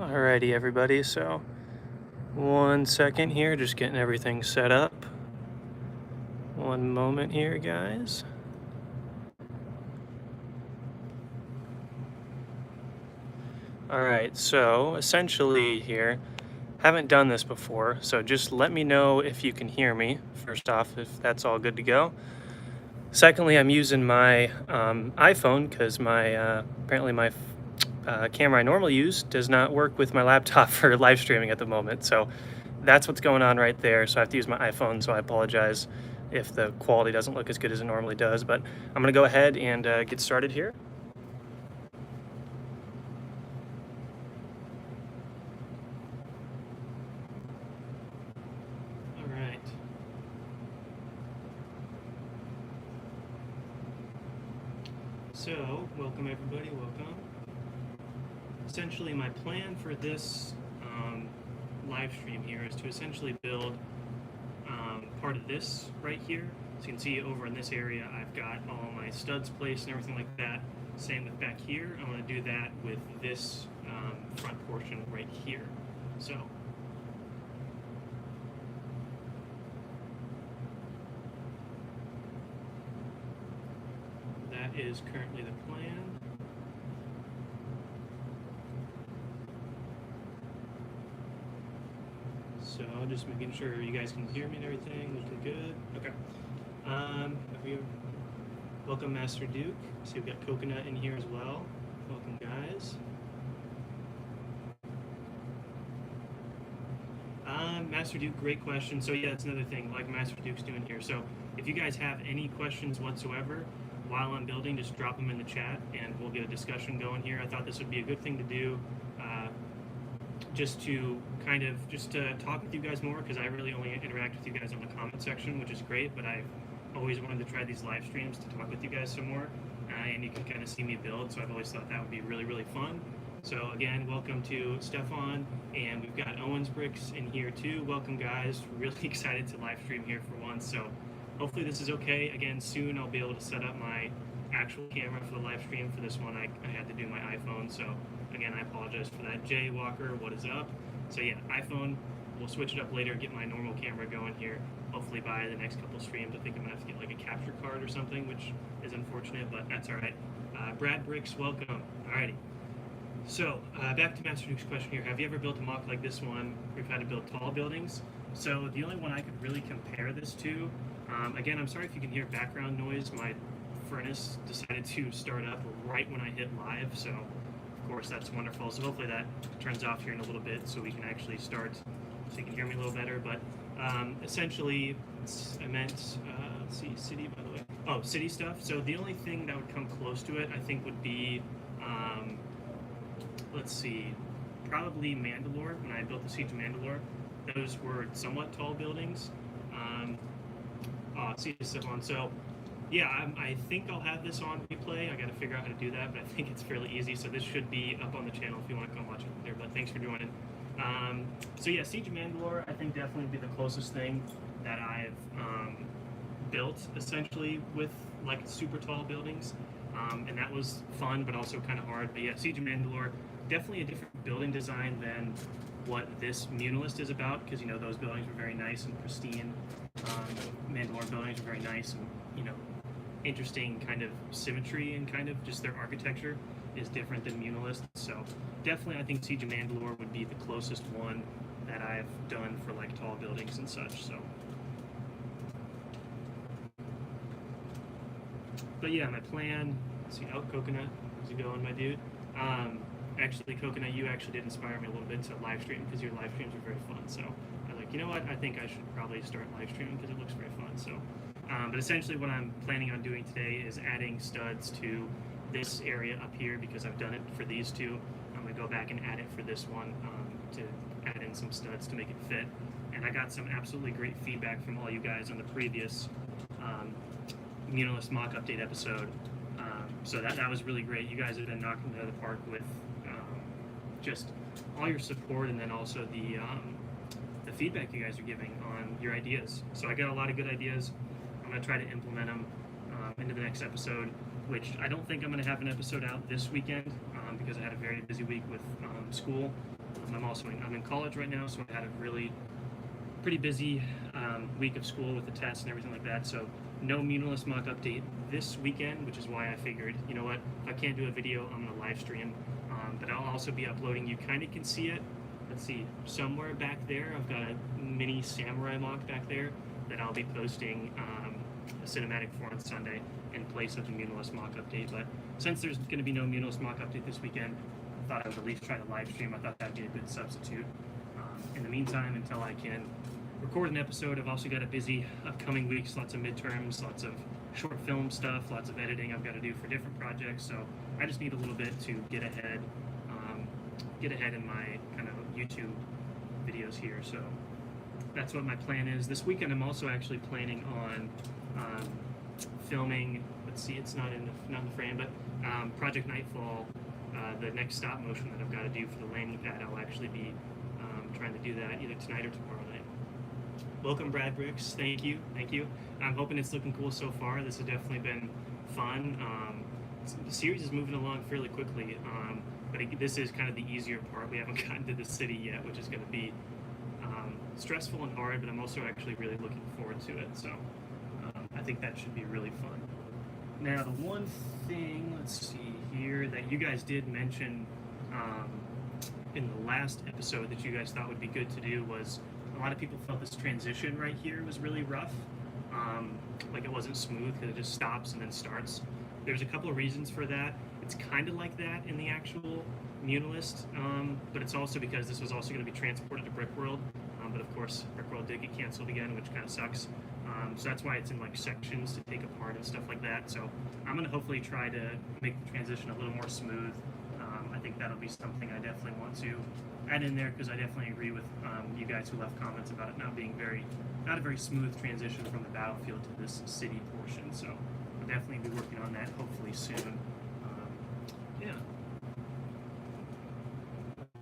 Alrighty, everybody, so 1 second here, just getting everything set up. One moment here, guys. Alright, so essentially here, haven't done this before, so just let me know if you can hear me, first off, if that's all good to go. Secondly, I'm using my iPhone because apparently my camera I normally use does not work with my laptop for live streaming at the moment. So that's what's going on right there. So I have to use my iPhone. So I apologize if the quality doesn't look as good as it normally does. But I'm going to go ahead and get started here. All right. So, welcome everybody, welcome. Essentially, my plan for this live stream here is to essentially build part of this right here. So you can see over in this area, I've got all my studs placed and everything like that. Same with back here. I'm going to do that with this front portion right here. So that is currently the plan. So just making sure you guys can hear me and everything, looking good. Okay. Welcome, Master Duke. So we've got Coconut in here as well. Welcome, guys. Master Duke, great question. So yeah, that's another thing, like Master Duke's doing here. So if you guys have any questions whatsoever while I'm building, just drop them in the chat and we'll get a discussion going here. I thought this would be a good thing to do, just to talk with you guys more, because I really only interact with you guys on the comment section, which is great, but I've always wanted to try these live streams to talk with you guys some more, and you can kind of see me build, so I've always thought that would be really, really fun. So again, welcome to Stefan, and we've got Owens Bricks in here too. Welcome, guys. Really excited to live stream here for once, so hopefully this is okay. Again, soon I'll be able to set up my actual camera for the live stream. For this one, I had to do my iPhone, so again, I apologize for that. Jay Walker, what is up? So yeah, iPhone, we'll switch it up later, get my normal camera going here. Hopefully by the next couple streams, I think I'm gonna have to get like a capture card or something, which is unfortunate, but that's all right. Brad Bricks, welcome. Alrighty. So back to Master Duke's question here. Have you ever built a mock like this one? We've had to build tall buildings. So the only one I could really compare this to, again, I'm sorry if you can hear background noise. My furnace decided to start up right when I hit live, so of course that's wonderful. So hopefully that turns off here in a little bit so we can actually start, so you can hear me a little better. But essentially, I meant, let's see, city, by the way. Oh, city stuff. So the only thing that would come close to it, I think, would be, let's see, probably Mandalore. When I built the Siege of Mandalore, those were somewhat tall buildings. Siege of Siphon. So yeah, I think I'll have this on replay. I got to figure out how to do that, but I think it's fairly easy. So this should be up on the channel if you want to come watch it there. But thanks for joining. So yeah, Siege of Mandalore, I think definitely be the closest thing that I've built essentially with like super tall buildings, and that was fun, but also kind of hard. But yeah, Siege of Mandalore, definitely a different building design than what this Munnilinst is about, because you know those buildings were very nice and pristine. Mandalore buildings are very nice and, you know, interesting kind of symmetry, and kind of just their architecture is different than Muunilinst. So definitely I think Siege of Mandalore would be the closest one that I've done for like tall buildings and such. So, but yeah, my plan, let's see, oh, Coconut, how's it going, my dude? Actually, Coconut, you actually did inspire me a little bit to live stream, because your live streams are very fun. So I was like, you know what, I think I should probably start live streaming because it looks very fun. So but essentially what I'm planning on doing today is adding studs to this area up here, because I've done it for these two. I'm going to go back and add it for this one, to add in some studs to make it fit. And I got some absolutely great feedback from all you guys on the previous Munnilinst mock update episode. So that was really great. You guys have been knocking it out of the park with just all your support, and then also the feedback you guys are giving on your ideas. So I got a lot of good ideas. I'm going to try to implement them into the next episode, which I don't think I'm going to have an episode out this weekend, because I had a very busy week with school. I'm in college right now, so I had a really pretty busy week of school with the tests and everything like that. So no Munnilinst mock update this weekend, which is why I figured, you know what, if I can't do a video, I'm gonna live stream. But I'll also be uploading. You kind of can see it. Let's see, somewhere back there, I've got a mini samurai mock back there that I'll be posting a cinematic for on Sunday in place of the Munnilinst mock update. But since there's going to be no Munnilinst mock update this weekend, I thought I would at least try to live stream. I thought that'd be a good substitute. In the meantime, until I can record an episode, I've also got a busy upcoming weeks, lots of midterms, lots of short film stuff, lots of editing I've got to do for different projects. So I just need a little bit to get ahead in my kind of YouTube videos here. So that's what my plan is. This weekend I'm also actually planning on filming, let's see, it's not in the frame, but Project Nightfall, the next stop motion that I've got to do for the landing pad. I'll actually be trying to do that either tonight or tomorrow night. Welcome, Brad Bricks. Thank you. I'm hoping it's looking cool so far. This has definitely been fun. The series is moving along fairly quickly, but this is kind of the easier part. We haven't gotten to the city yet, which is going to be stressful and hard, but I'm also actually really looking forward to it. So I think that should be really fun. Now, the one thing, let's see here, that you guys did mention in the last episode that you guys thought would be good to do was a lot of people felt this transition right here was really rough. Like it wasn't smooth because it just stops and then starts. There's a couple of reasons for that. It's kind of like that in the actual Munnilinst, but it's also because this was also going to be transported to Brickworld. But of course, Brickworld did get canceled again, which kind of sucks. So that's why it's in like sections to take apart and stuff like that. So I'm going to hopefully try to make the transition a little more smooth. I think that'll be something I definitely want to add in there because I definitely agree with you guys who left comments about it not being not a very smooth transition from the battlefield to this city portion. So I'll definitely be working on that hopefully soon. Yeah.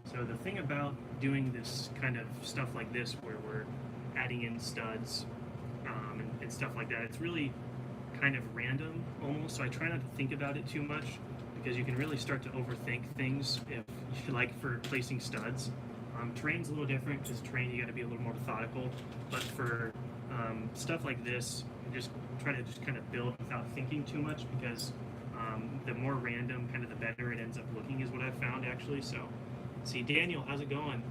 So the thing about doing this kind of stuff like this where we're adding in studs and stuff like that, it's really kind of random almost, so I try not to think about it too much because you can really start to overthink things if you like for placing studs. Terrain's a little different because terrain you got to be a little more methodical, but for stuff like this, you just try to just kind of build without thinking too much because the more random, kind of the better it ends up looking is what I've found actually. So, see, Daniel, how's it going?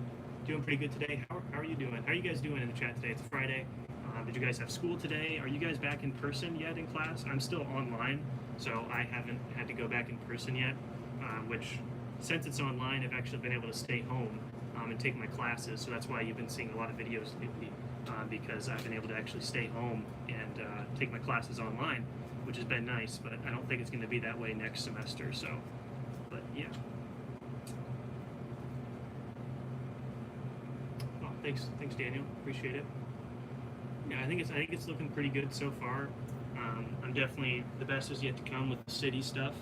Doing pretty good today. How are you doing? How are you guys doing in the chat today? It's Friday. Did you guys have school today? Are you guys back in person yet in class? I'm still online, so I haven't had to go back in person yet, which, since it's online, I've actually been able to stay home and take my classes, so that's why you've been seeing a lot of videos lately, because I've been able to actually stay home and take my classes online, which has been nice, but I don't think it's going to be that way next semester, so, but yeah. Oh, thanks Daniel, appreciate it. Yeah, I think it's looking pretty good so far. I'm definitely, the best is yet to come with the city stuff.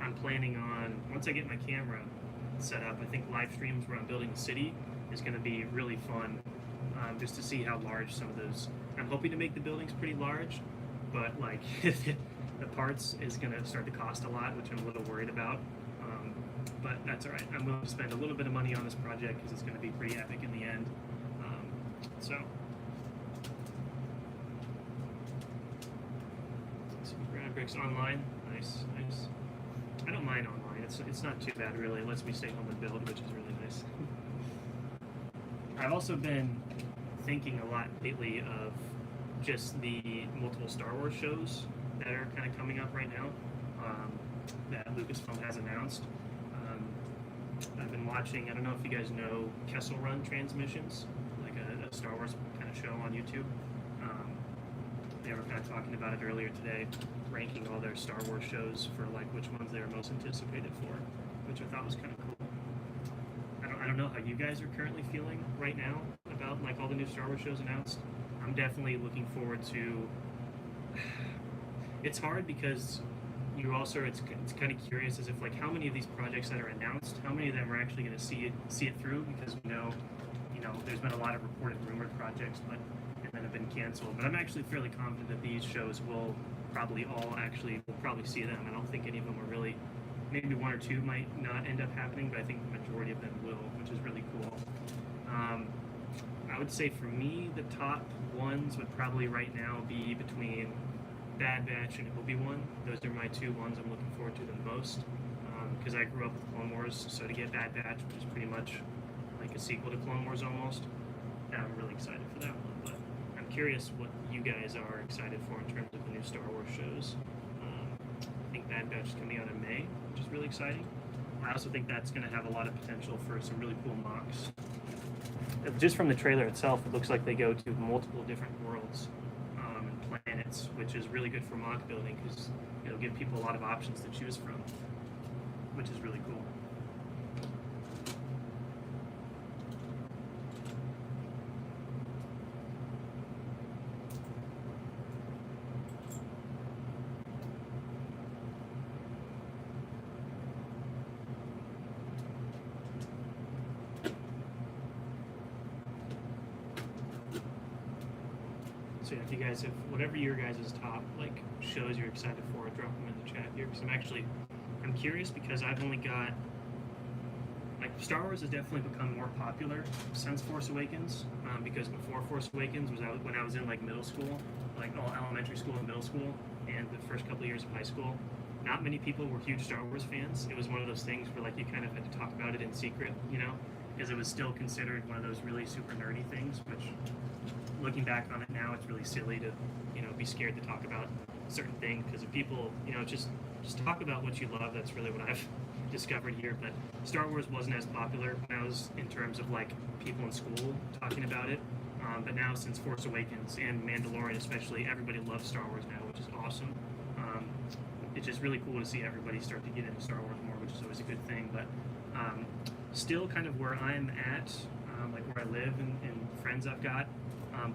I'm planning on, once I get my camera set up, I think live streams where I'm building the city is going to be really fun, just to see how large some of those, I'm hoping to make the buildings pretty large, but like the parts is going to start to cost a lot, which I'm a little worried about. But that's all right. I'm willing to spend a little bit of money on this project because it's going to be pretty epic in the end. So. Bricks online, nice. I don't mind online. It's not too bad really. It lets me stay home and build, which is really nice. I've also been thinking a lot lately of just the multiple Star Wars shows that are kind of coming up right now that Lucasfilm has announced. I've been watching. I don't know if you guys know Kessel Run Transmissions, like a Star Wars kind of show on YouTube. They were kind of talking about it earlier today, ranking all their Star Wars shows for like which ones they were most anticipated for, which I thought was kind of cool. I don't know how you guys are currently feeling right now about like all the new Star Wars shows announced. I'm definitely looking forward to. It's hard because you also it's kind of curious as if like how many of these projects that are announced, how many of them are actually going to see it through, because we know there's been a lot of reported rumored projects, but that have been canceled. But I'm actually fairly confident that these shows will probably see them. I don't think any of them are really maybe one or two might not end up happening, but I think the majority of them will, which is really cool. I would say for me, the top ones would probably right now be between Bad Batch and Obi-Wan. Those are my two ones I'm looking forward to the most, because I grew up with Clone Wars, so to get Bad Batch, which is pretty much like a sequel to Clone Wars almost, I'm really excited for that one. But I'm curious what you guys are excited for in terms of the new Star Wars shows. I think Bad Batch is coming out in May, which is really exciting. I also think that's going to have a lot of potential for some really cool mocks. Just from the trailer itself, it looks like they go to multiple different worlds and planets, which is really good for mock building because it'll give people a lot of options to choose from, which is really cool. So yeah, if you guys have whatever your guys' top like shows you're excited for, drop them in the chat here. Because I'm curious because I've only got like Star Wars has definitely become more popular since Force Awakens. Because before Force Awakens was out when I was in like middle school, like all elementary school and middle school, and the first couple of years of high school. Not many people were huge Star Wars fans. It was one of those things where like you kind of had to talk about it in secret, you know, because it was still considered one of those really super nerdy things, which looking back on it now, it's really silly to, you know, be scared to talk about certain things because if people, you know, just talk about what you love. That's really what I've discovered here. But Star Wars wasn't as popular when I was in terms of like people in school talking about it. But now since Force Awakens and Mandalorian especially, everybody loves Star Wars now, which is awesome. It's just really cool to see everybody start to get into Star Wars more, which is always a good thing. But still kind of where I'm at, like where I live and friends I've got,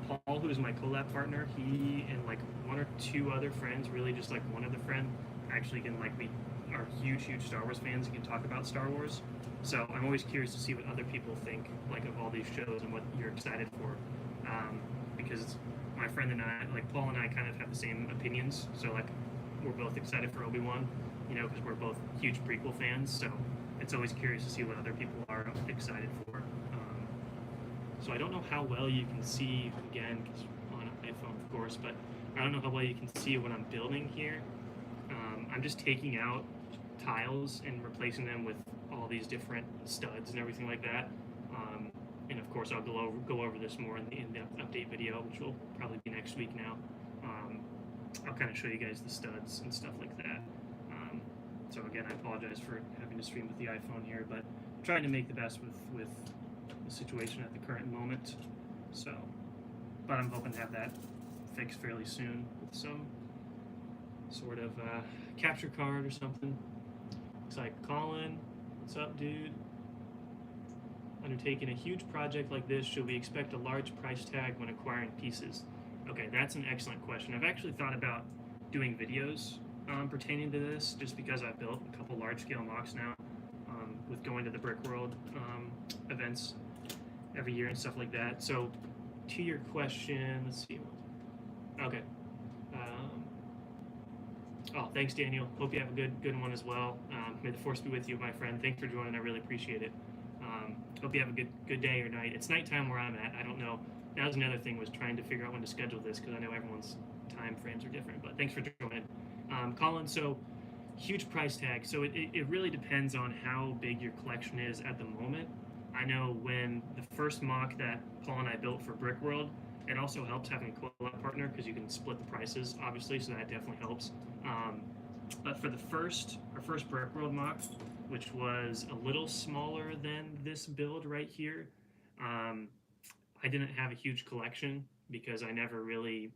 Paul, who is my collab partner, he and like one or two other friends, really just like one other friend, actually can like we are huge Star Wars fans and can talk about Star Wars. So I'm always curious to see what other people think like of all these shows and what you're excited for, because my friend and I, like Paul and I, kind of have the same opinions. So like we're both excited for Obi-Wan, you know, because we're both huge prequel fans. So it's always curious to see what other people are excited for. So I don't know how well you can see, again, because on an iPhone, of course, but I don't know how well you can see what I'm building here. I'm just taking out tiles and replacing them with all these different studs and everything like that. And of course, I'll go over this more in the in-depth update video, which will probably be next week now. I'll kind of show you guys the studs and stuff like that. So again, I apologize for having to stream with the iPhone here, but I'm trying to make the best with the situation at the current moment. So, but I'm hoping to have that fixed fairly soon with some sort of capture card or something. Looks like Colin, what's up, dude? Undertaking a huge project like this, should we expect a large price tag when acquiring pieces? Okay, that's an excellent question. I've actually thought about doing videos pertaining to this, just because I've built a couple large-scale mocks now with going to the Brick World events every year and stuff like that. So, to your question, let's see. Okay. Oh, thanks, Daniel. Hope you have a good one as well. May the force be with you, my friend. Thanks for joining. I really appreciate it. Hope you have a good day or night. It's nighttime where I'm at. I don't know. That was another thing, was trying to figure out when to schedule this, because I know everyone's time frames are different. But thanks for joining. Colin, so huge price tag. So it really depends on how big your collection is at the moment. I know when the first mock that Paul and I built for Brick World, it also helps having a collab partner because you can split the prices, obviously, so that definitely helps. But for our first Brick World mock, which was a little smaller than this build right here, I didn't have a huge collection because I didn't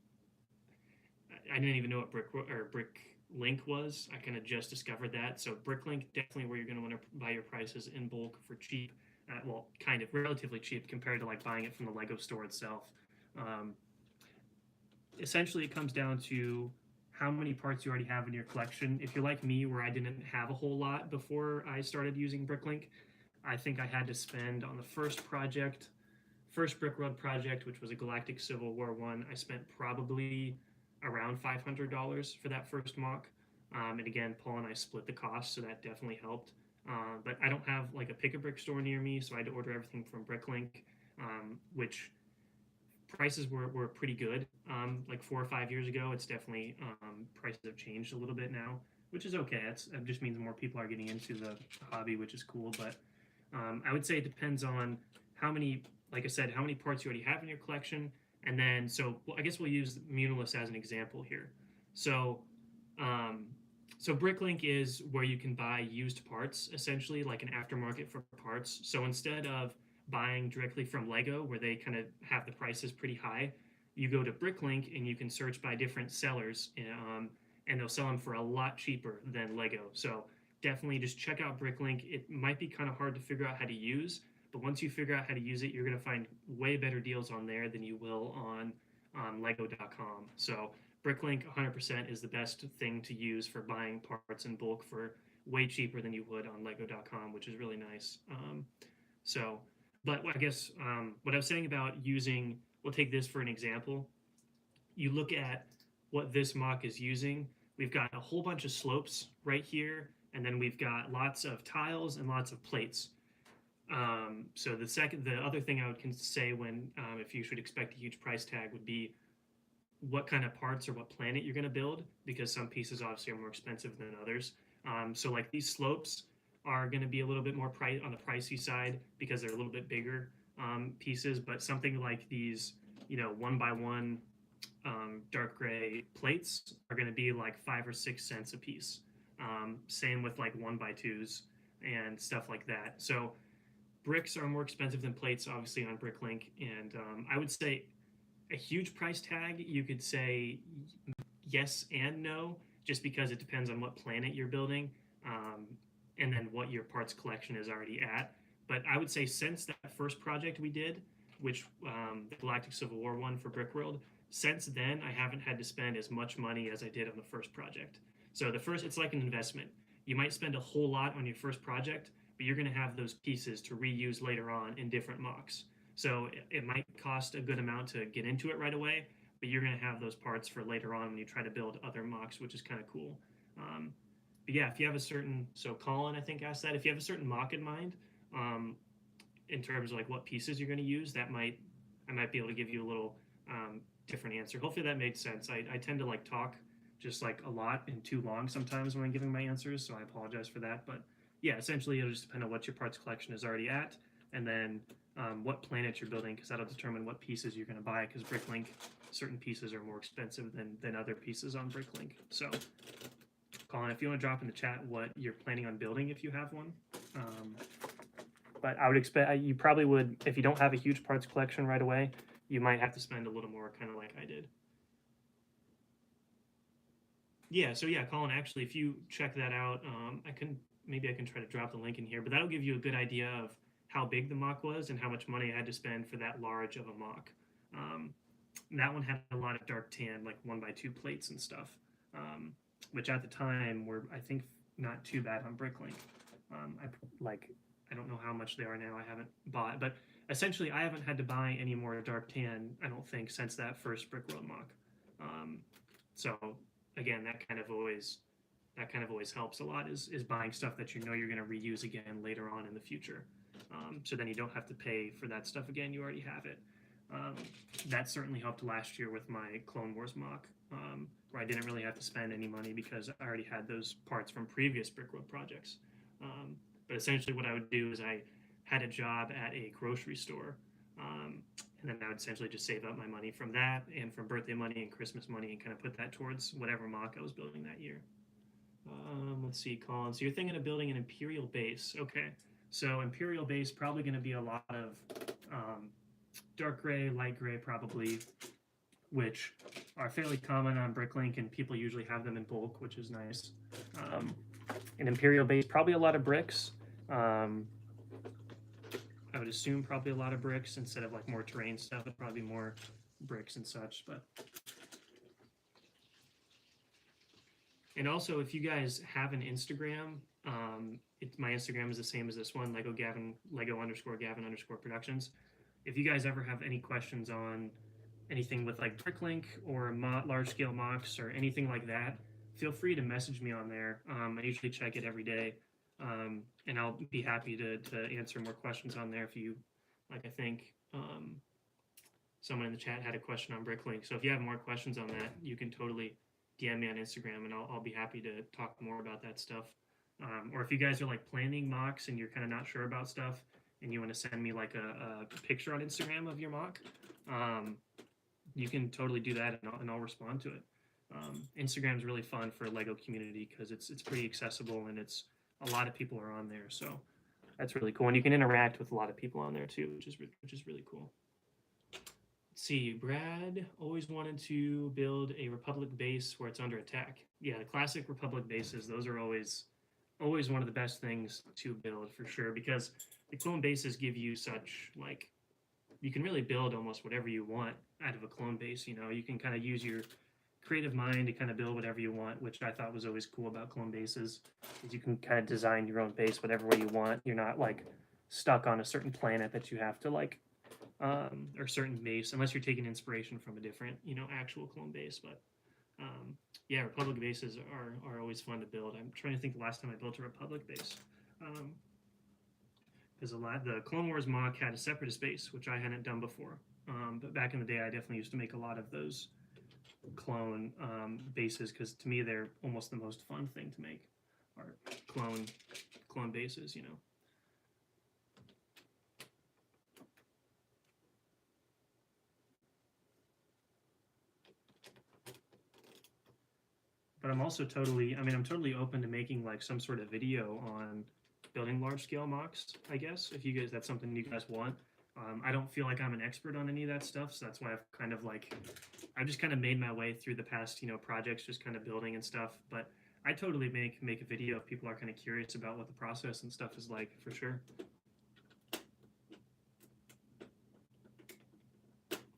even know what Brick Link was. I kind of just discovered that. So Brick Link, definitely where you're going to want to buy your prices in bulk for cheap. Well, kind of relatively cheap compared to like buying it from the Lego store itself. Essentially, it comes down to how many parts you already have in your collection. If you're like me, where I didn't have a whole lot before I started using Bricklink, I think I had to spend on the first Brick World project, which was a Galactic Civil War one, I spent probably around $500 for that first mock. And again, Paul and I split the cost, so that definitely helped. But I don't have like a pick-a-brick store near me, so I had to order everything from Bricklink, which prices were pretty good like 4 or 5 years ago. It's definitely prices have changed a little bit now, which is okay. It just means more people are getting into the hobby, which is cool. But I would say it depends on how many, like I said, how many parts you already have in your collection. And then, so well, I guess we'll use Munilist as an example here. So, um, so Bricklink is where you can buy used parts, essentially like an aftermarket for parts. So instead of buying directly from Lego, where they kind of have the prices pretty high, you go to Bricklink and you can search by different sellers, and they'll sell them for a lot cheaper than Lego. So definitely just check out Bricklink. It might be kind of hard to figure out how to use, but once you figure out how to use it, you're going to find way better deals on there than you will on Lego.com. So Bricklink 100% is the best thing to use for buying parts in bulk for way cheaper than you would on Lego.com, which is really nice. So, but I guess what I was saying about using, we'll take this for an example. You look at what this mock is using. We've got a whole bunch of slopes right here, and then we've got lots of tiles and lots of plates. So the other thing I would say when if you should expect a huge price tag would be what kind of parts or what planet you're going to build, because some pieces obviously are more expensive than others. So like these slopes are going to be a little bit more on the pricey side because they're a little bit bigger pieces, but something like these, 1x1 dark gray plates are going to be like 5 or 6 cents a piece. Same with like 1x2s and stuff like that. So bricks are more expensive than plates, obviously, on Bricklink, and I would say a huge price tag, you could say yes and no, just because it depends on what planet you're building, and then what your parts collection is already at. But I would say since that first project we did, which the Galactic Civil War one for Brickworld, since then I haven't had to spend as much money as I did on the first project. So it's like an investment. You might spend a whole lot on your first project, but you're going to have those pieces to reuse later on in different mocks. So it might cost a good amount to get into it right away, but you're going to have those parts for later on when you try to build other mocks, which is kind of cool. But yeah, if you have so Colin, I think, asked that, if you have a certain mock in mind, in terms of like what pieces you're going to use, I might be able to give you a little different answer. Hopefully that made sense. I tend to like talk just like a lot and too long sometimes when I'm giving my answers, so I apologize for that. But yeah, essentially it'll just depend on what your parts collection is already at, and then what planet you're building, because that'll determine what pieces you're going to buy, because Bricklink, certain pieces are more expensive than other pieces on Bricklink. So Colin, if you want to drop in the chat what you're planning on building if you have one. But I would expect you probably would, if you don't have a huge parts collection right away, you might have to spend a little more, kind of like I did. Yeah, so yeah, Colin, actually, if you check that out, maybe I can try to drop the link in here, but that'll give you a good idea of how big the mock was and how much money I had to spend for that large of a mock. That one had a lot of dark tan, like 1x2 plates and stuff, which at the time were, I think, not too bad on Bricklink. I don't know how much they are now. I haven't bought, but essentially I haven't had to buy any more dark tan, I don't think, since that first Brickworld mock. So again, that kind of always helps a lot, is buying stuff that you're going to reuse again later on in the future. So then you don't have to pay for that stuff again. You already have it. That certainly helped last year with my Clone Wars mock, where I didn't really have to spend any money because I already had those parts from previous Brickworld projects. But essentially what I would do is I had a job at a grocery store, and then I would essentially just save up my money from that and from birthday money and Christmas money and kind of put that towards whatever mock I was building that year. Let's see, Colin. So you're thinking of building an Imperial base. Okay. So Imperial base, probably going to be a lot of dark gray, light gray probably, which are fairly common on Bricklink, and people usually have them in bulk, which is nice. An Imperial base, probably a lot of bricks. I would assume probably a lot of bricks instead of like more terrain stuff. It'd probably be more bricks and such. But and also, if you guys have an Instagram, my Instagram is the same as this one, Lego_Gavin_Productions. If you guys ever have any questions on anything with like Bricklink or large scale mocks or anything like that, feel free to message me on there. I usually check it every day, and I'll be happy to answer more questions on there if you like. I think someone in the chat had a question on Bricklink, so if you have more questions on that, you can totally DM me on Instagram, and I'll be happy to talk more about that stuff. Or if you guys are like planning mocks and you're kind of not sure about stuff, and you want to send me like a picture on Instagram of your mock, you can totally do that, and I'll respond to it. Instagram is really fun for Lego community because it's pretty accessible, and it's a lot of people are on there, so that's really cool. And you can interact with a lot of people on there too, which is really cool. Let's see, Brad always wanted to build a Republic base where it's under attack. Yeah, the classic Republic bases, those are always one of the best things to build for sure, because the clone bases give you such like, you can really build almost whatever you want out of a clone base. You know, you can kind of use your creative mind to kind of build whatever you want, which I thought was always cool about clone bases, is you can kind of design your own base whatever way you want. You're not like stuck on a certain planet that you have to like, or certain base, unless you're taking inspiration from a different, you know, actual clone base. But yeah, Republic bases are always fun to build. I'm trying to think the last time I built a Republic base. Because the Clone Wars mock had a separatist base, which I hadn't done before. But back in the day, I definitely used to make a lot of those clone bases, because to me they're almost the most fun thing to make, are clone bases, you know. But I'm also totally open to making like some sort of video on building large scale mocks, I guess, if you guys, that's something you guys want. I don't feel like I'm an expert on any of that stuff, so that's why I've just kind of made my way through the past, you know, projects, just kind of building and stuff. But I totally make a video if people are kind of curious about what the process and stuff is like, for sure.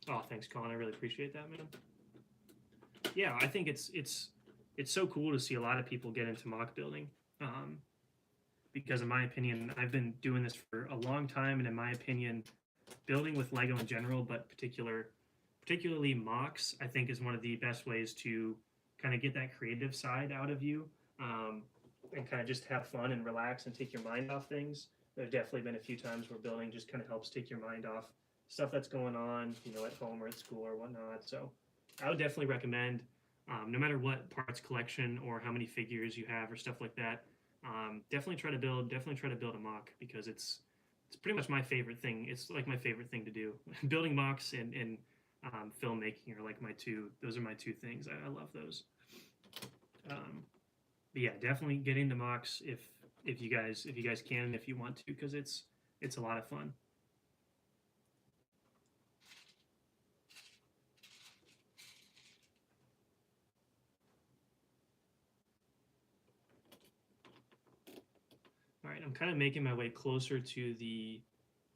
Oh, thanks, Colin. I really appreciate that, man. Yeah, I think it's so cool to see a lot of people get into mock building. Because in my opinion, I've been doing this for a long time, and in my opinion, building with Lego in general, but particularly mocks, I think is one of the best ways to kind of get that creative side out of you, and kind of just have fun and relax and take your mind off things. There's definitely been a few times where building just kind of helps take your mind off stuff that's going on, you know, at home or at school or whatnot. So I would definitely recommend, no matter what parts collection or how many figures you have or stuff like that, definitely try to build a mock, because it's pretty much my favorite thing. It's like my favorite thing to do. Building mocks and filmmaking are like those are my two things. I love those. But yeah, definitely get into mocks if you guys can, if you want to, because it's a lot of fun. All right, I'm kind of making my way closer to the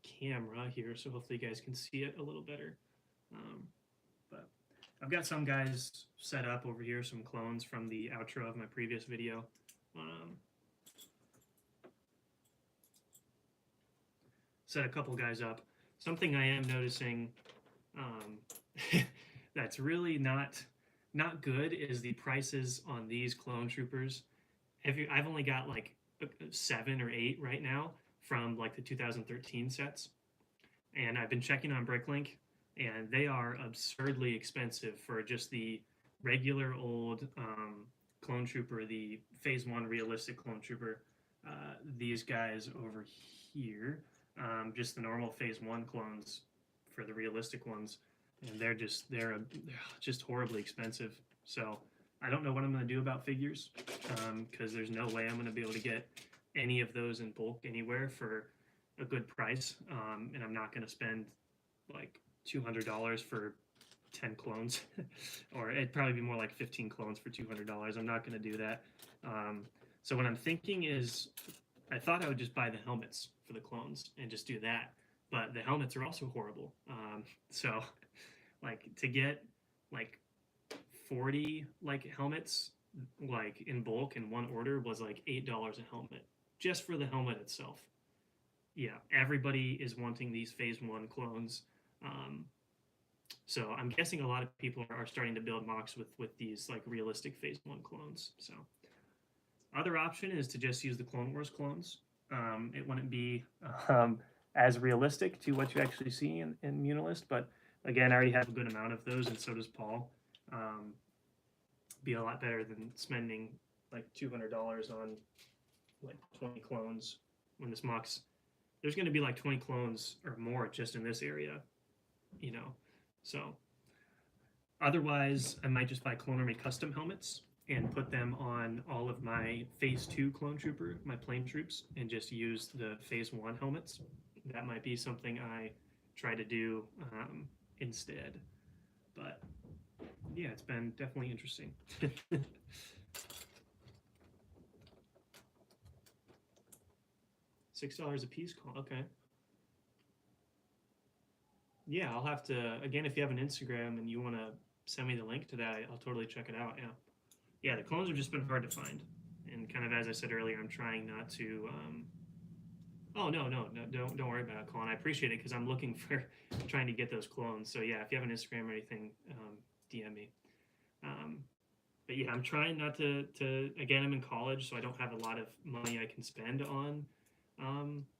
camera here, so hopefully you guys can see it a little better. But I've got some guys set up over here, some clones from the outro of my previous video. Set a couple guys up. Something I am noticing that's really not good is the prices on these clone troopers. I've only got like 7 or 8 right now from like the 2013 sets, and I've been checking on Bricklink, and they are absurdly expensive for just the regular old clone trooper, the phase 1 realistic clone trooper. These guys over here, just the normal phase 1 clones for the realistic ones, and they're just horribly expensive. So I don't know what I'm going to do about figures, because there's no way I'm going to be able to get any of those in bulk anywhere for a good price, and I'm not going to spend like $200 for 10 clones, or it'd probably be more like 15 clones for $200. I'm not going to do that. So what I'm thinking is, I thought I would just buy the helmets for the clones and just do that, but the helmets are also horrible. So like to get like 40 like helmets like in bulk in one order was like $8 a helmet just for the helmet itself. Yeah, everybody is wanting these phase 1 clones, So I'm guessing a lot of people are starting to build mocks with these like realistic Phase 1 clones. So other option is to just use the Clone Wars clones. It wouldn't be as realistic to what you actually see in Munilist, but again, I already have a good amount of those, and so does Paul. Be a lot better than spending like $200 on like 20 clones when this mock's. There's going to be like 20 clones or more just in this area, you know. So otherwise, I might just buy Clone Army custom helmets and put them on all of my Phase 2 clone trooper, my plane troops, and just use the Phase 1 helmets. That might be something I try to do instead. But yeah, it's been definitely interesting. $6 a piece. Okay. Yeah, I'll have to, again, if you have an Instagram and you want to send me the link to that, I'll totally check it out. Yeah. Yeah, the clones have just been hard to find. And kind of as I said earlier, I'm trying not to. Oh, no, don't worry about it, Colin. I appreciate it because I'm looking for trying to get those clones. So yeah, if you have an Instagram or anything, DM me. But yeah, I'm trying not to. Again, I'm in college, so I don't have a lot of money I can spend on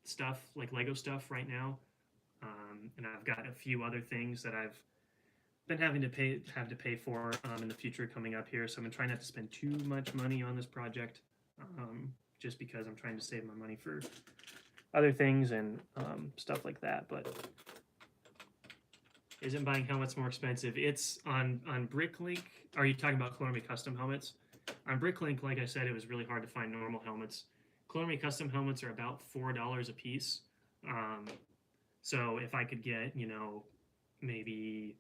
stuff like Lego stuff right now. And I've got a few other things that I've been having to pay for in the future coming up here. So I'm trying not to spend too much money on this project, just because I'm trying to save my money for other things and stuff like that. But isn't buying helmets more expensive? It's on Bricklink. Are you talking about Clone Army custom helmets? On Bricklink, like I said, it was really hard to find normal helmets. Clone Army custom helmets are about $4 a piece. So if I could get, maybe,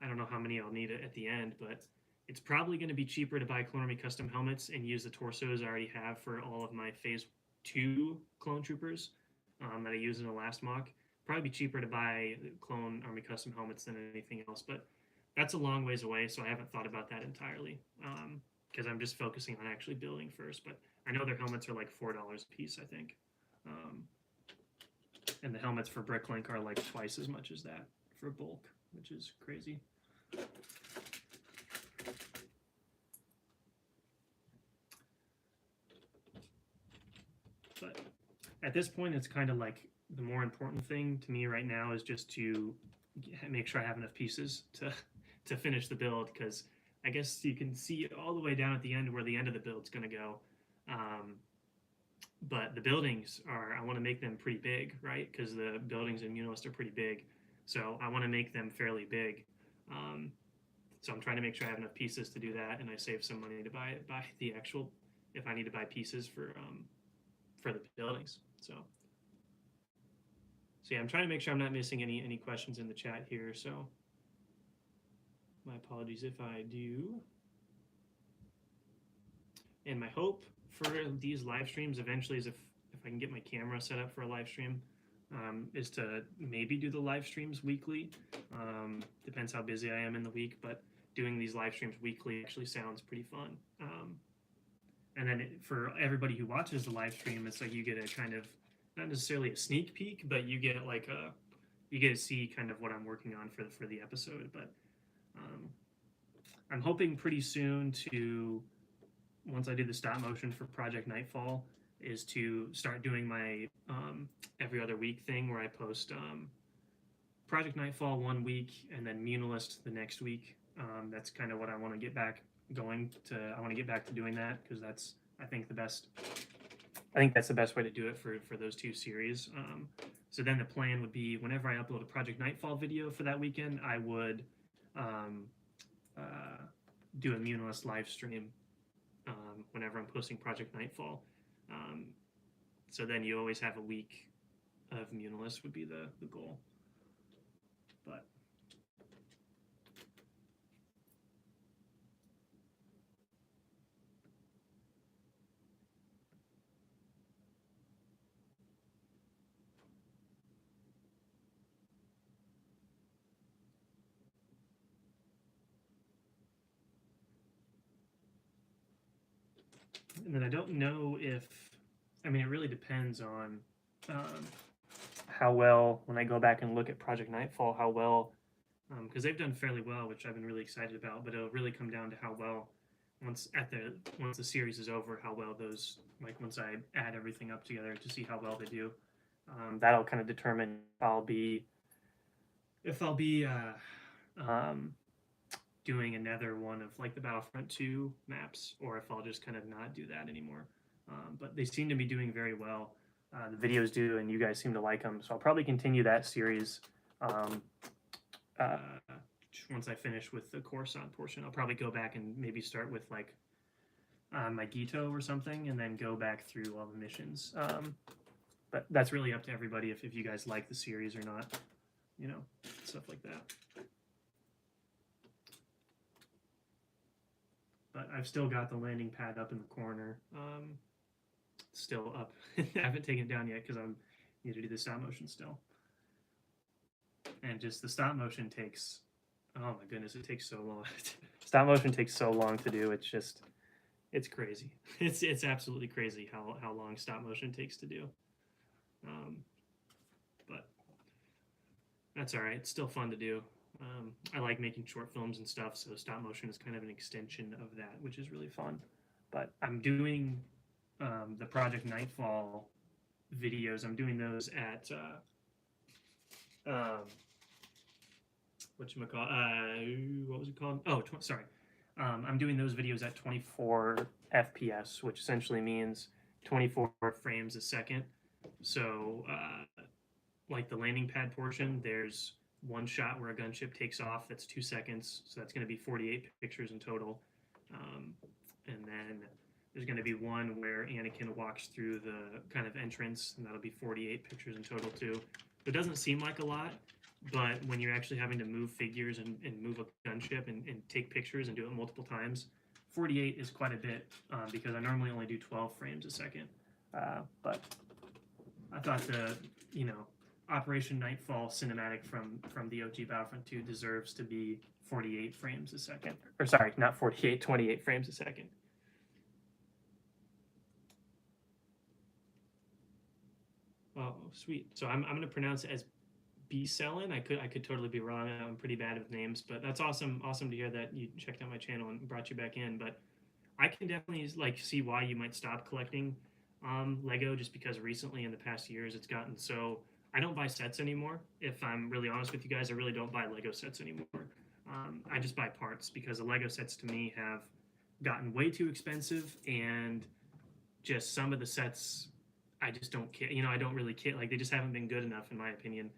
I don't know how many I'll need at the end, but it's probably going to be cheaper to buy Clone Army custom helmets and use the torsos I already have for all of my Phase 2 clone troopers that I used in the last mock. Probably be cheaper to buy Clone Army custom helmets than anything else, but that's a long ways away, so I haven't thought about that entirely because I'm just focusing on actually building first. But I know their helmets are like $4 a piece, I think. And the helmets for Bricklink are like twice as much as that for bulk, which is crazy. But at this point, it's kind of like the more important thing to me right now is just to make sure I have enough pieces to finish the build, because I guess you can see all the way down at the end where the end of the build's going to go. But the buildings I want to make them pretty big, right? Because the buildings in Munilist are pretty big. So I want to make them fairly big. So I'm trying to make sure I have enough pieces to do that, and I save some money to buy the actual, if I need to buy pieces for the buildings. So yeah, I'm trying to make sure I'm not missing any questions in the chat here. So my apologies if I do. And my hope for these live streams eventually is if I can get my camera set up for a live stream, is to maybe do the live streams weekly. Depends how busy I am in the week, but doing these live streams weekly actually sounds pretty fun. And then for everybody who watches the live stream, it's like you get a kind of, not necessarily a sneak peek, but you get like you get to see kind of what I'm working on for the episode. But I'm hoping pretty soon to, once I do the stop motion for Project Nightfall, is to start doing my every other week thing where I post Project Nightfall one week and then Munilist the next week. That's kind of what I want to get back going to. I want to get back to doing that because that's, I think that's the best way to do it for those two series. So then the plan would be whenever I upload a Project Nightfall video for that weekend, I would do a Munilist live stream whenever I'm posting Project Nightfall. So then you always have a week of Munilist would be the goal. But and then I don't know if, I mean, it really depends on how well, when I go back and look at Project Nightfall, how well because they've done fairly well, which I've been really excited about. But it'll really come down to how well once the series is over, how well those, like, once I add everything up together to see how well they do. That'll kind of determine if I'll be doing another one of like the Battlefront 2 maps, or if I'll just kind of not do that anymore. But they seem to be doing very well. The videos do, and you guys seem to like them. So I'll probably continue that series once I finish with the Coruscant portion. I'll probably go back and maybe start with like my Gito or something, and then go back through all the missions. But that's really up to everybody if you guys like the series or not, you know, stuff like that. But I've still got the landing pad up in the corner, still up. I haven't taken it down yet because I need to do the stop motion still. And just the stop motion takes, oh my goodness, it takes so long. Stop motion takes so long to do. It's crazy. It's absolutely crazy how long stop motion takes to do. But that's all right. It's still fun to do. I like making short films and stuff, so stop motion is kind of an extension of that, which is really fun. But I'm doing the Project Nightfall videos. I'm doing those at what was it called? Oh, sorry. I'm doing those videos at 24 FPS, which essentially means 24 frames a second. So, like the landing pad portion, there's one shot where a gunship takes off. That's 2 seconds. So that's going to be 48 pictures in total. And then there's going to be one where Anakin walks through the kind of entrance, and that'll be 48 pictures in total too. It doesn't seem like a lot, but when you're actually having to move figures and move a gunship and take pictures and do it multiple times, 48 is quite a bit because I normally only do 12 frames a second. But I thought the, Operation Nightfall cinematic from the OG Battlefront 2 deserves to be 48 frames a second. Or sorry, not 48, 28 frames a second. Oh, sweet. So I'm going to pronounce it as B-Selin. I could totally be wrong. I'm pretty bad with names, but that's awesome to hear that you checked out my channel and brought you back in. But I can definitely see why you might stop collecting Lego, just because recently in the past years it's gotten so I don't buy sets anymore. If I'm really honest with you guys, I really don't buy Lego sets anymore. I just buy parts because the Lego sets to me have gotten way too expensive, and just some of the sets I just don't care. I don't really care. Like, they just haven't been good enough in my opinion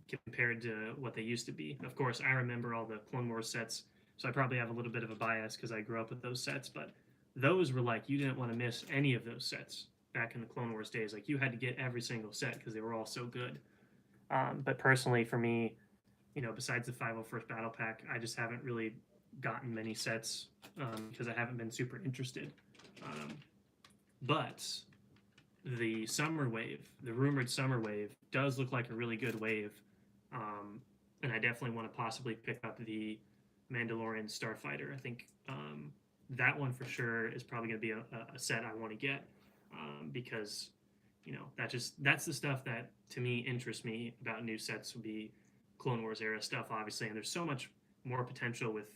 compared to what they used to be. Of course, I remember all the Clone Wars sets, so I probably have a little bit of a bias because I grew up with those sets, but those were like, you didn't want to miss any of those sets back in the Clone Wars days. Like, you had to get every single set because they were all so good. But personally, for me, besides the 501st Battle Pack, I just haven't really gotten many sets because I haven't been super interested. But the Summer Wave, the rumored Summer Wave, does look like a really good wave. And I definitely want to possibly pick up the Mandalorian Starfighter. I think that one for sure is probably going to be a set I want to get because that's the stuff that to me interests me about new sets. Would be Clone Wars era stuff, obviously, and there's so much more potential with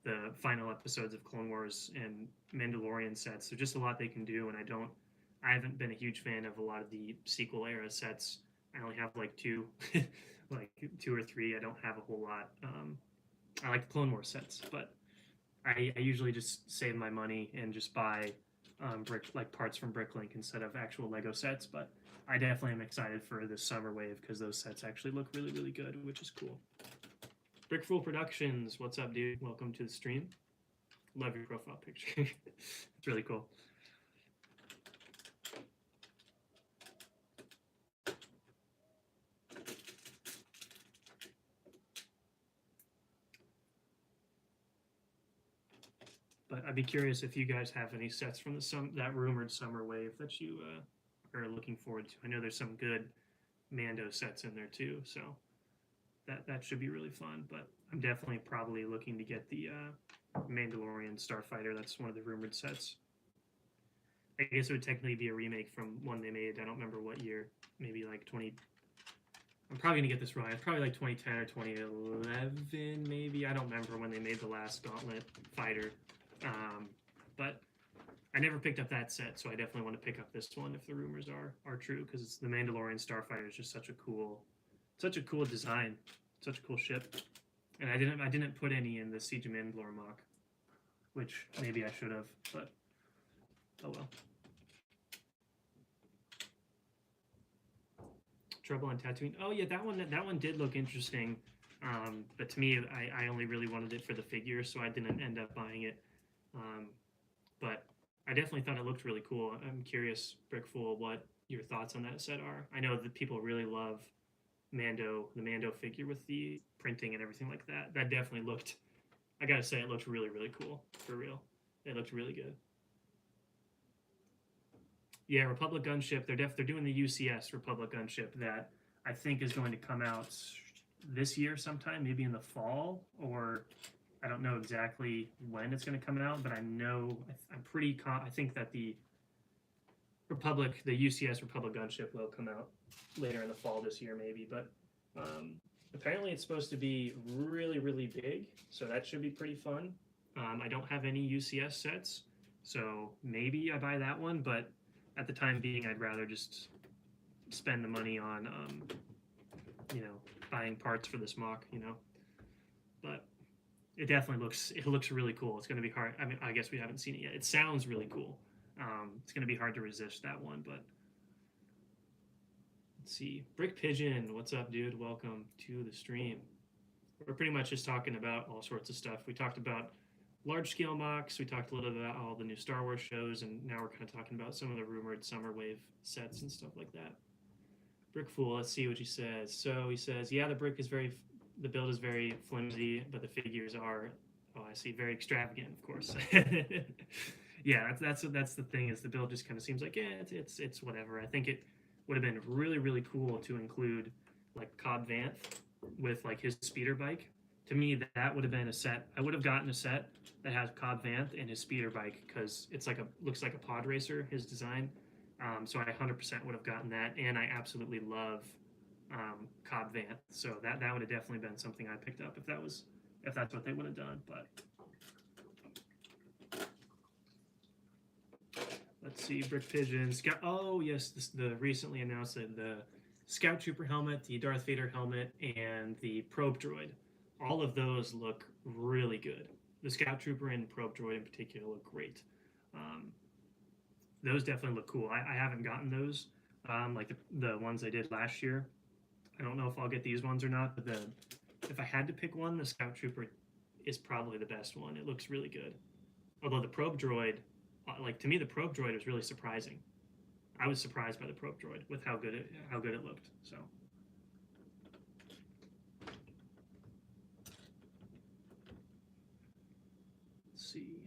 the final episodes of Clone Wars and Mandalorian sets. There's just a lot they can do, and I haven't been a huge fan of a lot of the sequel era sets. I only have like two like 2 or 3. I don't have a whole lot. I like the Clone Wars sets, but I usually just save my money and just buy parts from Bricklink instead of actual Lego sets. But I definitely am excited for this Summer Wave because those sets actually look really, really good, which is cool. Brickful Productions, what's up, dude? Welcome to the stream. Love your profile picture. It's really cool. But I'd be curious if you guys have any sets from that rumored Summer Wave that you are looking forward to. I know there's some good Mando sets in there too, so that should be really fun. But I'm definitely probably looking to get the Mandalorian Starfighter. That's one of the rumored sets. I guess it would technically be a remake from one they made. I don't remember what year. Maybe like I'm probably gonna get this wrong. It's probably like 2010 or 2011, maybe. I don't remember when they made the last Gauntlet fighter, but I never picked up that set, so I definitely want to pick up this one if the rumors are true, because it's the Mandalorian Starfighter is just such a cool design, such a cool ship. And I didn't put any in the Siege of Mandalore mock, which maybe I should have, but oh well. Trouble on Tatooine. Oh yeah, that one did look interesting, but to me, I only really wanted it for the figure, so I didn't end up buying it. But I definitely thought it looked really cool. I'm curious, Brickful, what your thoughts on that set are. I know that people really love the Mando figure with the printing and everything like that. That definitely looked. I gotta say, it looked really, really cool. For real, it looked really good. Yeah, Republic Gunship. They're doing the UCS Republic Gunship that I think is going to come out this year sometime, maybe in the fall, or I don't know exactly when it's going to come out, but I know I think that the UCS Republic Gunship will come out later in the fall this year, maybe. But apparently, it's supposed to be really, really big, so that should be pretty fun. I don't have any UCS sets, so maybe I buy that one, but at the time being, I'd rather just spend the money on, buying parts for this mock, But it definitely looks really cool. It's going to be hard. I mean, I guess we haven't seen it yet. It sounds really cool. It's going to be hard to resist that one, but let's see. Brick Pigeon, what's up, dude? Welcome to the stream. We're pretty much just talking about all sorts of stuff. We talked about large scale mocks. We talked a little bit about all the new Star Wars shows, and now we're kind of talking about some of the rumored Summer Wave sets and stuff like that. Brickfool, let's see what he says. So he says, yeah, the build is very flimsy, but the figures are, I see, very extravagant, of course. Yeah, that's the thing, is the build just kind of seems like, yeah, it's whatever. I think it would have been really, really cool to include like Cobb Vanth with like his speeder bike. To me, that would have been a set. I would have gotten a set that has Cobb Vanth and his speeder bike, because it's looks like a pod racer, his design. So I 100% would have gotten that, and I absolutely love Cobb Vanth. So that would have definitely been something I picked up if that's what they would have done. But let's see, Brick Pigeon, Scout. Oh yes, the recently announced the Scout Trooper helmet, the Darth Vader helmet, and the Probe Droid. All of those look really good. The Scout Trooper and Probe Droid in particular look great. Those definitely look cool. I haven't gotten those, like the ones I did last year. I don't know if I'll get these ones or not, but if I had to pick one, the Scout Trooper is probably the best one. It looks really good. Although the Probe Droid, to me, the Probe Droid was really surprising. I was surprised by the Probe Droid with how good it looked. So. Let's see.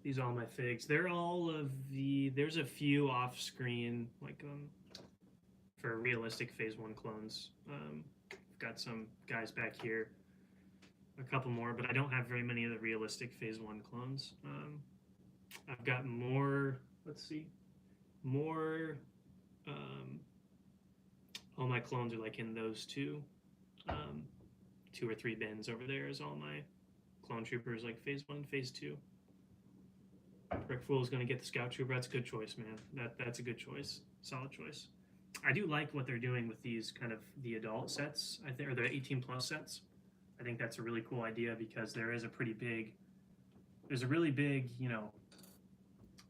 These are all my figs. They're all of there's a few off screen, like for realistic Phase 1 clones. I've got some guys back here, a couple more, but I don't have very many of the realistic Phase 1 clones. I've got more, all my clones are like in those two or three bins over there is all my clone troopers, like Phase 1, Phase 2. Rick Fool is going to get the Scout Trooper. That's a good choice, man. That's a good choice. Solid choice. I do like what they're doing with these kind of the adult sets, I think, or the 18 plus sets. I think that's a really cool idea, because there's a really big,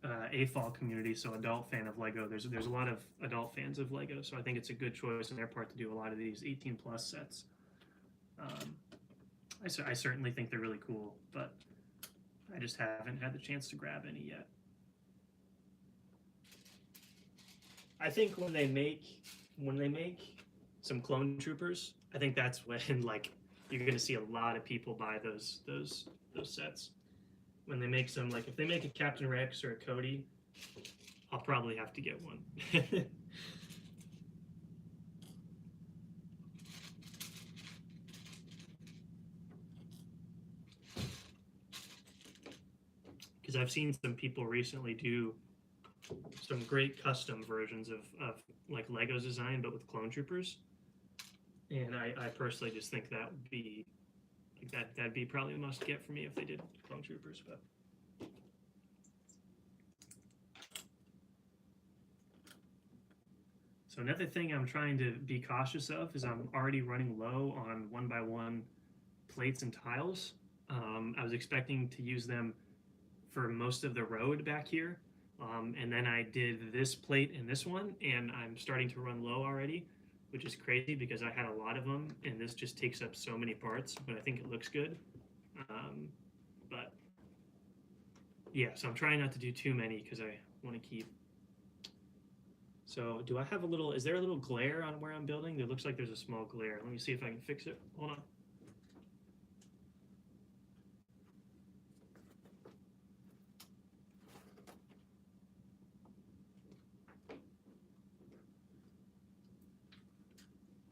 AFOL community, so adult fan of Lego. There's a lot of adult fans of Lego, so I think it's a good choice on their part to do a lot of these 18 plus sets. I certainly think they're really cool, but I just haven't had the chance to grab any yet. I think when they make some clone troopers, I think that's when you're going to see a lot of people buy those sets. When they make some, if they make a Captain Rex or a Cody, I'll probably have to get one. I've seen some people recently do some great custom versions of like Lego's design, but with clone troopers. And I personally just think that would be like that'd be probably a must get for me if they did clone troopers. But so another thing I'm trying to be cautious of is I'm already running low on 1x1 plates and tiles. I was expecting to use them for most of the road back here. And then I did this plate and this one, and I'm starting to run low already, which is crazy because I had a lot of them, and this just takes up so many parts, but I think it looks good. But yeah, so I'm trying not to do too many because I want to keep. So do I have a little, is there a little glare on where I'm building? There looks like there's a small glare. Let me see if I can fix it. Hold on.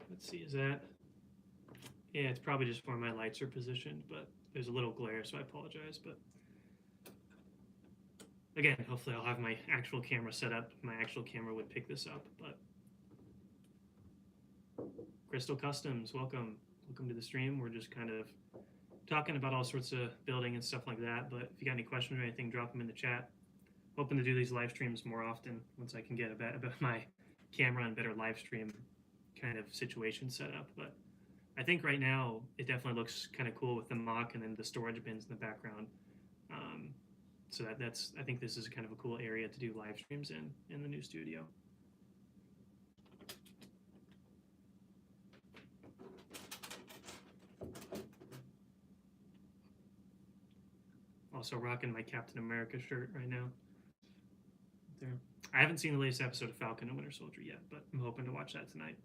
Let's see, is that, yeah, it's probably just where my lights are positioned, but there's a little glare, so I apologize. But again, hopefully I'll have my actual camera set up. My actual camera would pick this up, but Crystal Customs, welcome to the stream. We're just kind of talking about all sorts of building and stuff like that, but if you got any questions or anything, drop them in the chat. Hoping to do these live streams more often once I can get about my camera and better live stream kind of situation set up. But I think right now it definitely looks kind of cool with the mock and then the storage bins in the background. So that's I think this is kind of a cool area to do live streams in the new studio. Also rocking my Captain America shirt right now. There. I haven't seen the latest episode of Falcon and Winter Soldier yet, but I'm hoping to watch that tonight.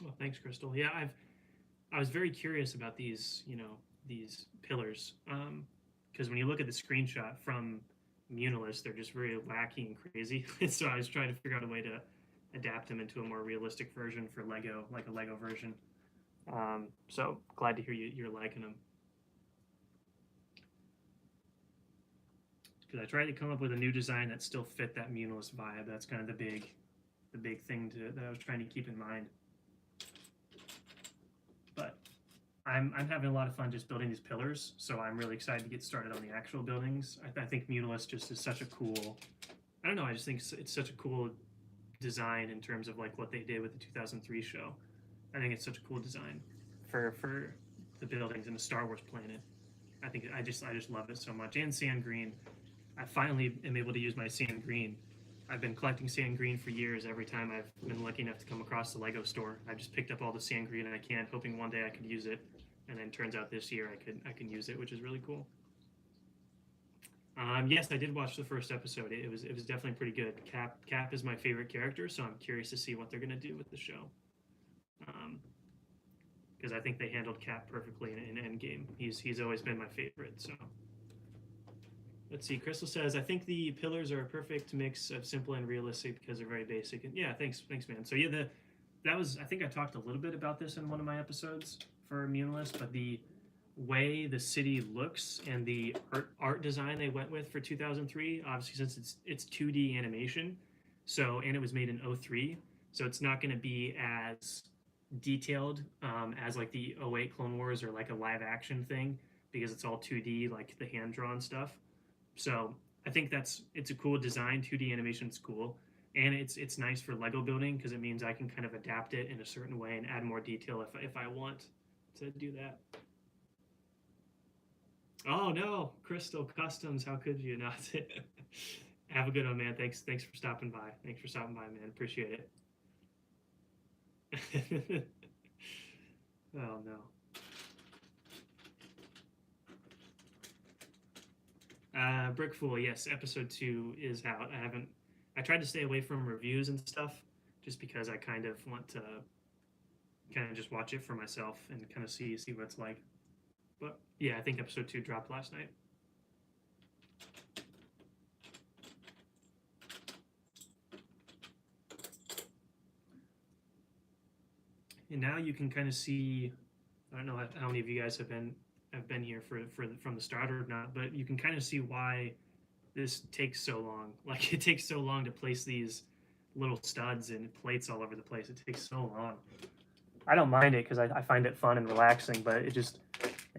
Well, thanks, Crystal. Yeah, I was very curious about these, these pillars, because when you look at the screenshot from Munnilinst, they're just very wacky and crazy. So I was trying to figure out a way to adapt them into a more realistic version for Lego, like a Lego version. So glad to hear you're liking them. Because I tried to come up with a new design that still fit that Munnilinst vibe. That's kind of the big thing that I was trying to keep in mind. But I'm having a lot of fun just building these pillars, so I'm really excited to get started on the actual buildings. I think Munnilinst just is such a cool, I don't know, I just think it's such a cool design in terms of like what they did with the 2003 show. I think it's such a cool design for the buildings in the Star Wars planet. I just love it so much. And sand green, I finally am able to use my sand green. I've been collecting sand green for years. Every time I've been lucky enough to come across the Lego store, I've just picked up all the sand green I can, hoping one day I could use it. And then turns out this year I can use it, which is really cool. Yes, I did watch the first episode. It was definitely pretty good. Cap is my favorite character, so I'm curious to see what they're gonna do with the show. Because I think they handled Cap perfectly in Endgame. He's always been my favorite. So let's see. Crystal says, I think the pillars are a perfect mix of simple and realistic because they're very basic. And yeah, thanks, man. So yeah, that was, I think I talked a little bit about this in one of my episodes for Munnilinst, but the way the city looks and the art design they went with for 2003, obviously since it's 2D animation, so, and it was made in 03, so it's not going to be as detailed as like the 08 Clone Wars or like a live action thing, because it's all 2D, like the hand-drawn stuff. So I think it's a cool design. 2D animation is cool, and it's nice for Lego building because it means I can kind of adapt it in a certain way and add more detail if I want to do that. Oh no, Crystal Customs, how could you not? Have a good one, man. Thanks for stopping by. Thanks for stopping by, man. Appreciate it. Oh no. Brickful, yes, episode 2 is out. I tried to stay away from reviews and stuff just because I kind of want to kind of just watch it for myself and kind of see what it's like. But yeah, I think episode 2 dropped last night. and now you can kind of see. I don't know how many of you guys have been here from the start or not, but you can kind of see why this takes so long. Like it takes so long to place these little studs and plates all over the place. It takes so long. I don't mind it because I find it fun and relaxing, but it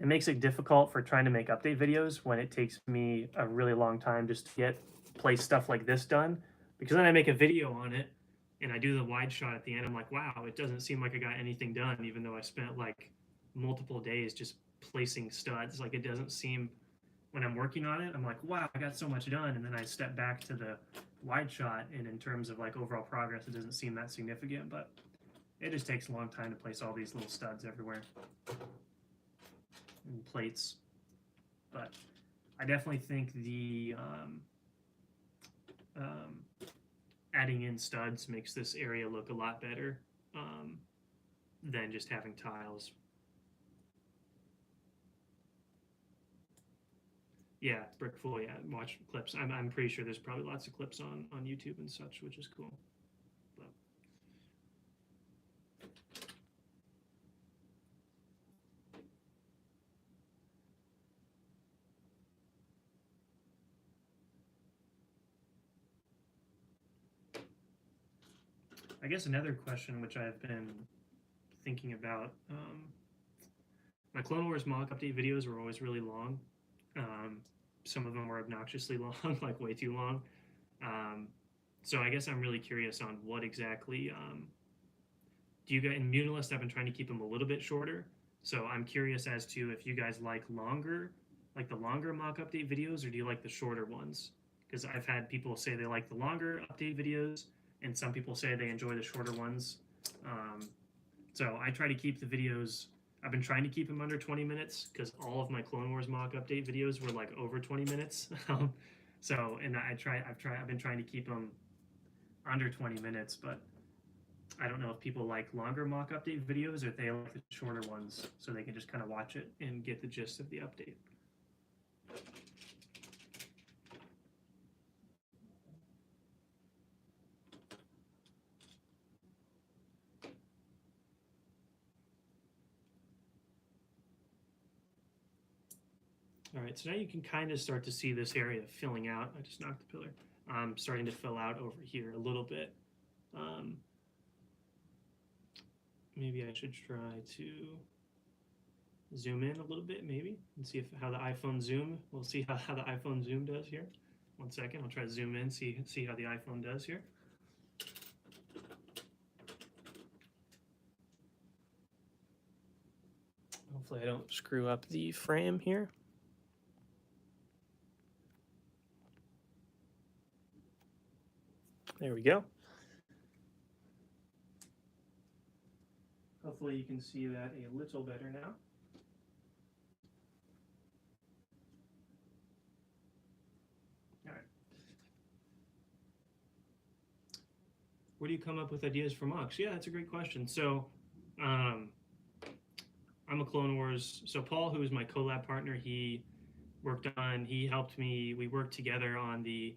makes it difficult for trying to make update videos when it takes me a really long time just to get place stuff like this done. Because then I make a video on it and I do the wide shot at the end. I'm like, wow, it doesn't seem like I got anything done, even though I spent like multiple days just placing studs. Like it doesn't seem, when I'm working on it, I'm like, wow, I got so much done. And then I step back to the wide shot, and in terms of like overall progress, it doesn't seem that significant, but it just takes a long time to place all these little studs everywhere and plates. But I definitely think the adding in studs makes this area look a lot better than just having tiles. Yeah, brick full. Yeah, watch clips. I'm pretty sure there's probably lots of clips on YouTube and such, which is cool. But I guess another question which I've been thinking about. My Clone Wars mock update videos were always really long. Some of them were obnoxiously long, like way too long. So I guess I'm really curious on what exactly do you guys in Munnilinst. I've been trying to keep them a little bit shorter. So I'm curious as to if you guys like the longer mock update videos, or do you like the shorter ones? Because I've had people say they like the longer update videos, and some people say they enjoy the shorter ones. So I try to keep the videos. I've been trying to keep them under 20 minutes because all of my Clone Wars mock update videos were like over 20 minutes. So, and I've been trying to keep them under 20 minutes, but I don't know if people like longer mock update videos or if they like the shorter ones so they can just kind of watch it and get the gist of the update. All right, so now you can kind of start to see this area filling out. I just knocked the pillar. Starting to fill out over here a little bit. Maybe I should try to zoom in a little bit, maybe, and see how the iPhone zoom. We'll see how the iPhone zoom does here. 1 second, I'll try to zoom in, see how the iPhone does here. Hopefully I don't screw up the frame here. There we go. Hopefully you can see that a little better now. All right. Where do you come up with ideas for mocks? Yeah, that's a great question. So I'm a Clone Wars. So Paul, who is my collab partner, he helped me. We worked together on the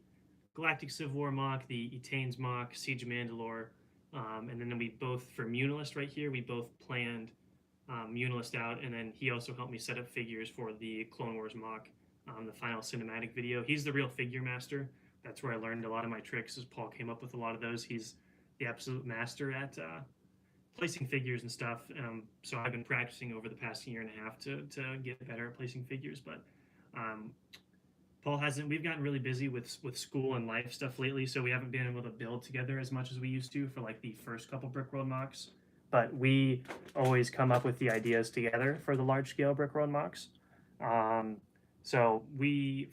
Galactic Civil War mock, the Etane's mock, Siege of Mandalore, and then we both, for Muunilinst right here, we both planned Muunilinst out, and then he also helped me set up figures for the Clone Wars mock, the final cinematic video. He's the real figure master. That's where I learned a lot of my tricks, as Paul came up with a lot of those. He's the absolute master at placing figures and stuff. So I've been practicing over the past year and a half to get better at placing figures, but Paul hasn't. We've gotten really busy with school and life stuff lately, so we haven't been able to build together as much as we used to for like the first couple Brickworld mocks. But we always come up with the ideas together for the large scale Brickworld mocks. So we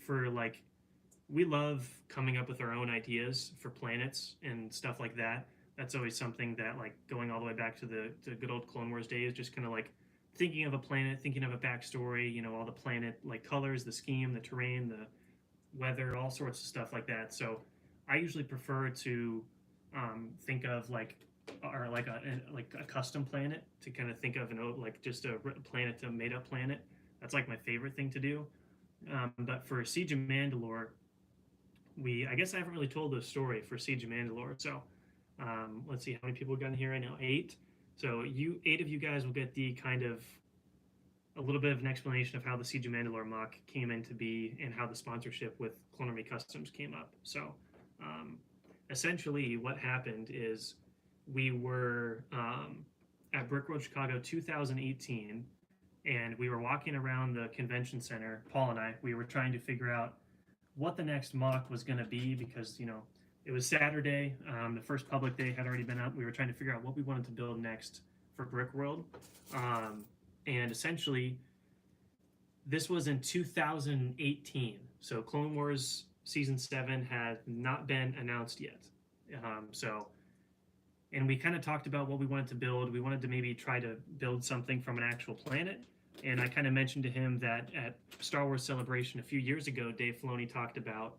love coming up with our own ideas for planets and stuff like that. That's always something that, like, going all the way back to the good old Clone Wars days, just kind of like thinking of a planet, thinking of a backstory, you know, all the planet like colors, the scheme, the terrain, the weather, all sorts of stuff like that. So I usually prefer to think of like a custom planet, to kind of think of like just a planet, a made up planet. That's like my favorite thing to do. But for Siege of Mandalore, I guess I haven't really told the story for Siege of Mandalore. So let's see how many people got in here right now. 8. So you 8 of you guys will get the kind of a little bit of an explanation of how the Siege of Mandalore mock came into be and how the sponsorship with Clone Army Customs came up. So um, essentially, what happened is we were at Brickworld Chicago 2018, and we were walking around the convention center. Paul and I, we were trying to figure out what the next mock was going to be because it was Saturday. The first public day had already been up. We were trying to figure out what we wanted to build next for Brickworld. And essentially, this was in 2018. So Clone Wars Season 7 had not been announced yet. And we kind of talked about what we wanted to build. We wanted to maybe try to build something from an actual planet. And I kind of mentioned to him that at Star Wars Celebration a few years ago, Dave Filoni talked about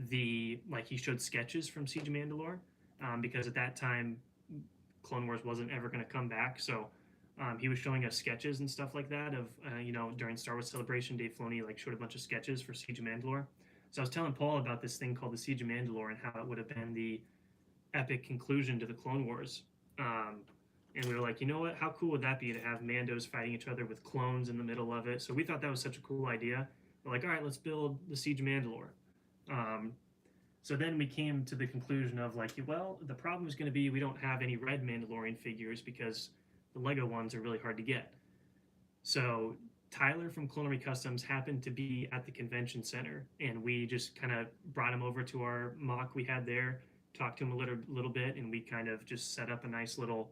he showed sketches from Siege of Mandalore, because at that time, Clone Wars wasn't ever going to come back. So he was showing us sketches and stuff like that of, during Star Wars Celebration, Dave Filoni showed a bunch of sketches for Siege of Mandalore. So I was telling Paul about this thing called the Siege of Mandalore and how it would have been the epic conclusion to the Clone Wars. And we were like, you know what? How cool would that be to have Mandos fighting each other with clones in the middle of it? So we thought that was such a cool idea. We're like, all right, let's build the Siege of Mandalore. So then we came to the conclusion of well, the problem is going to be we don't have any red Mandalorian figures because the Lego ones are really hard to get. So Tyler from Clone Army Customs happened to be at the convention center, and we just kind of brought him over to our mock we had there, talked to him a little bit, and we kind of just set up a nice little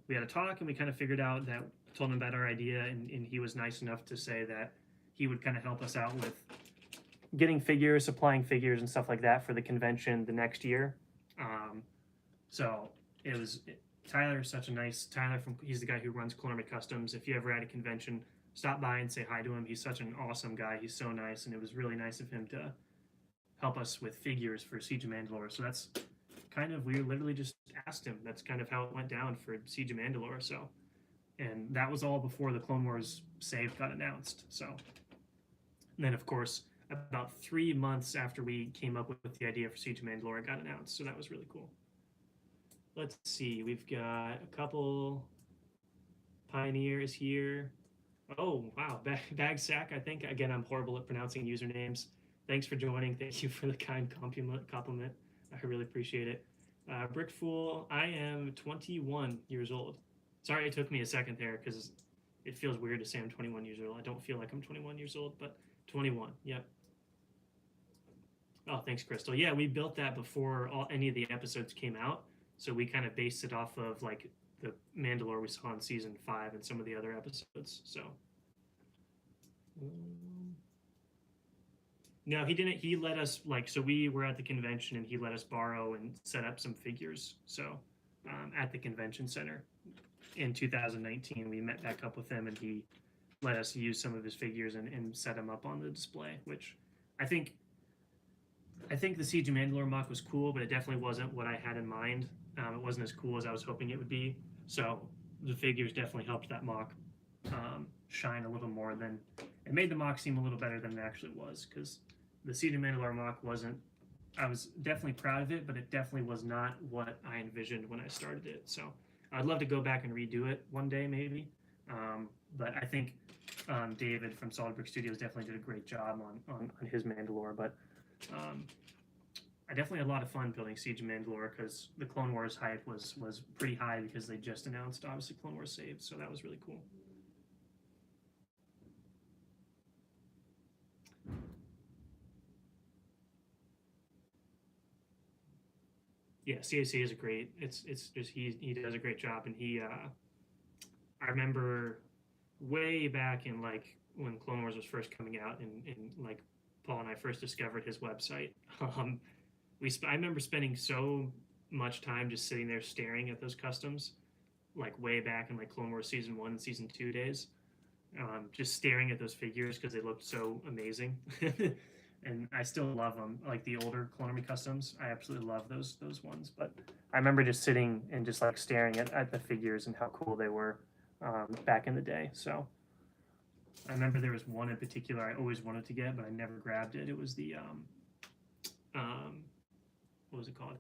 we had a talk, and we kind of figured out that, told him about our idea, and he was nice enough to say that he would kind of help us out with getting figures, supplying figures and stuff like that for the convention the next year. So it was Tyler's such a nice he's the guy who runs Clone Army Customs. If you ever at a convention, stop by and say hi to him. He's such an awesome guy. He's so nice, and it was really nice of him to help us with figures for Siege of Mandalore. So that's kind of, we literally just asked him. That's kind of how it went down for Siege of Mandalore. So, and that was all before the Clone Wars save got announced. So, and then of course, about 3 months after we came up with the idea for Siege of Mandalore, it got announced. So that was really cool. Let's see, we've got a couple pioneers here. Oh, wow, Bag Sack, I think. Again, I'm horrible at pronouncing usernames. Thanks for joining. Thank you for the kind compliment. I really appreciate it. Brick Fool, I am 21 years old. Sorry it took me a second there because it feels weird to say I'm 21 years old. I don't feel like I'm 21 years old, but 21, yep. Oh, thanks, Crystal. Yeah, we built that before any of the episodes came out. So we kind of based it off of the Mandalore we saw in season 5 and some of the other episodes. So no, he didn't. He let us so we were at the convention and he let us borrow and set up some figures. So at the convention center in 2019, we met back up with him and he let us use some of his figures and set them up on the display, which I think the Siege of Mandalore mock was cool, but it definitely wasn't what I had in mind. It wasn't as cool as I was hoping it would be. So the figures definitely helped that mock shine a little more than it made the mock seem a little better than it actually was, because the Siege of Mandalore mock wasn't, I was definitely proud of it, but it definitely was not what I envisioned when I started it. So I'd love to go back and redo it one day maybe. But I think David from Solid Brick Studios definitely did a great job on his Mandalore. But I definitely had a lot of fun building Siege of Mandalore because the Clone Wars hype was pretty high because they just announced, obviously, Clone Wars saved. So that was really cool. Yeah, CAC is a great. It's just he does a great job, and he. I remember way back in when Clone Wars was first coming out, and Paul and I first discovered his website. I remember spending so much time just sitting there staring at those customs, way back in Clone Wars Season 1 and Season 2 days, just staring at those figures because they looked so amazing. And I still love them, the older Clone Army customs. I absolutely love those ones. But I remember just sitting and just staring at the figures and how cool they were back in the day. So I remember there was one in particular I always wanted to get, but I never grabbed it. It was the what was it called?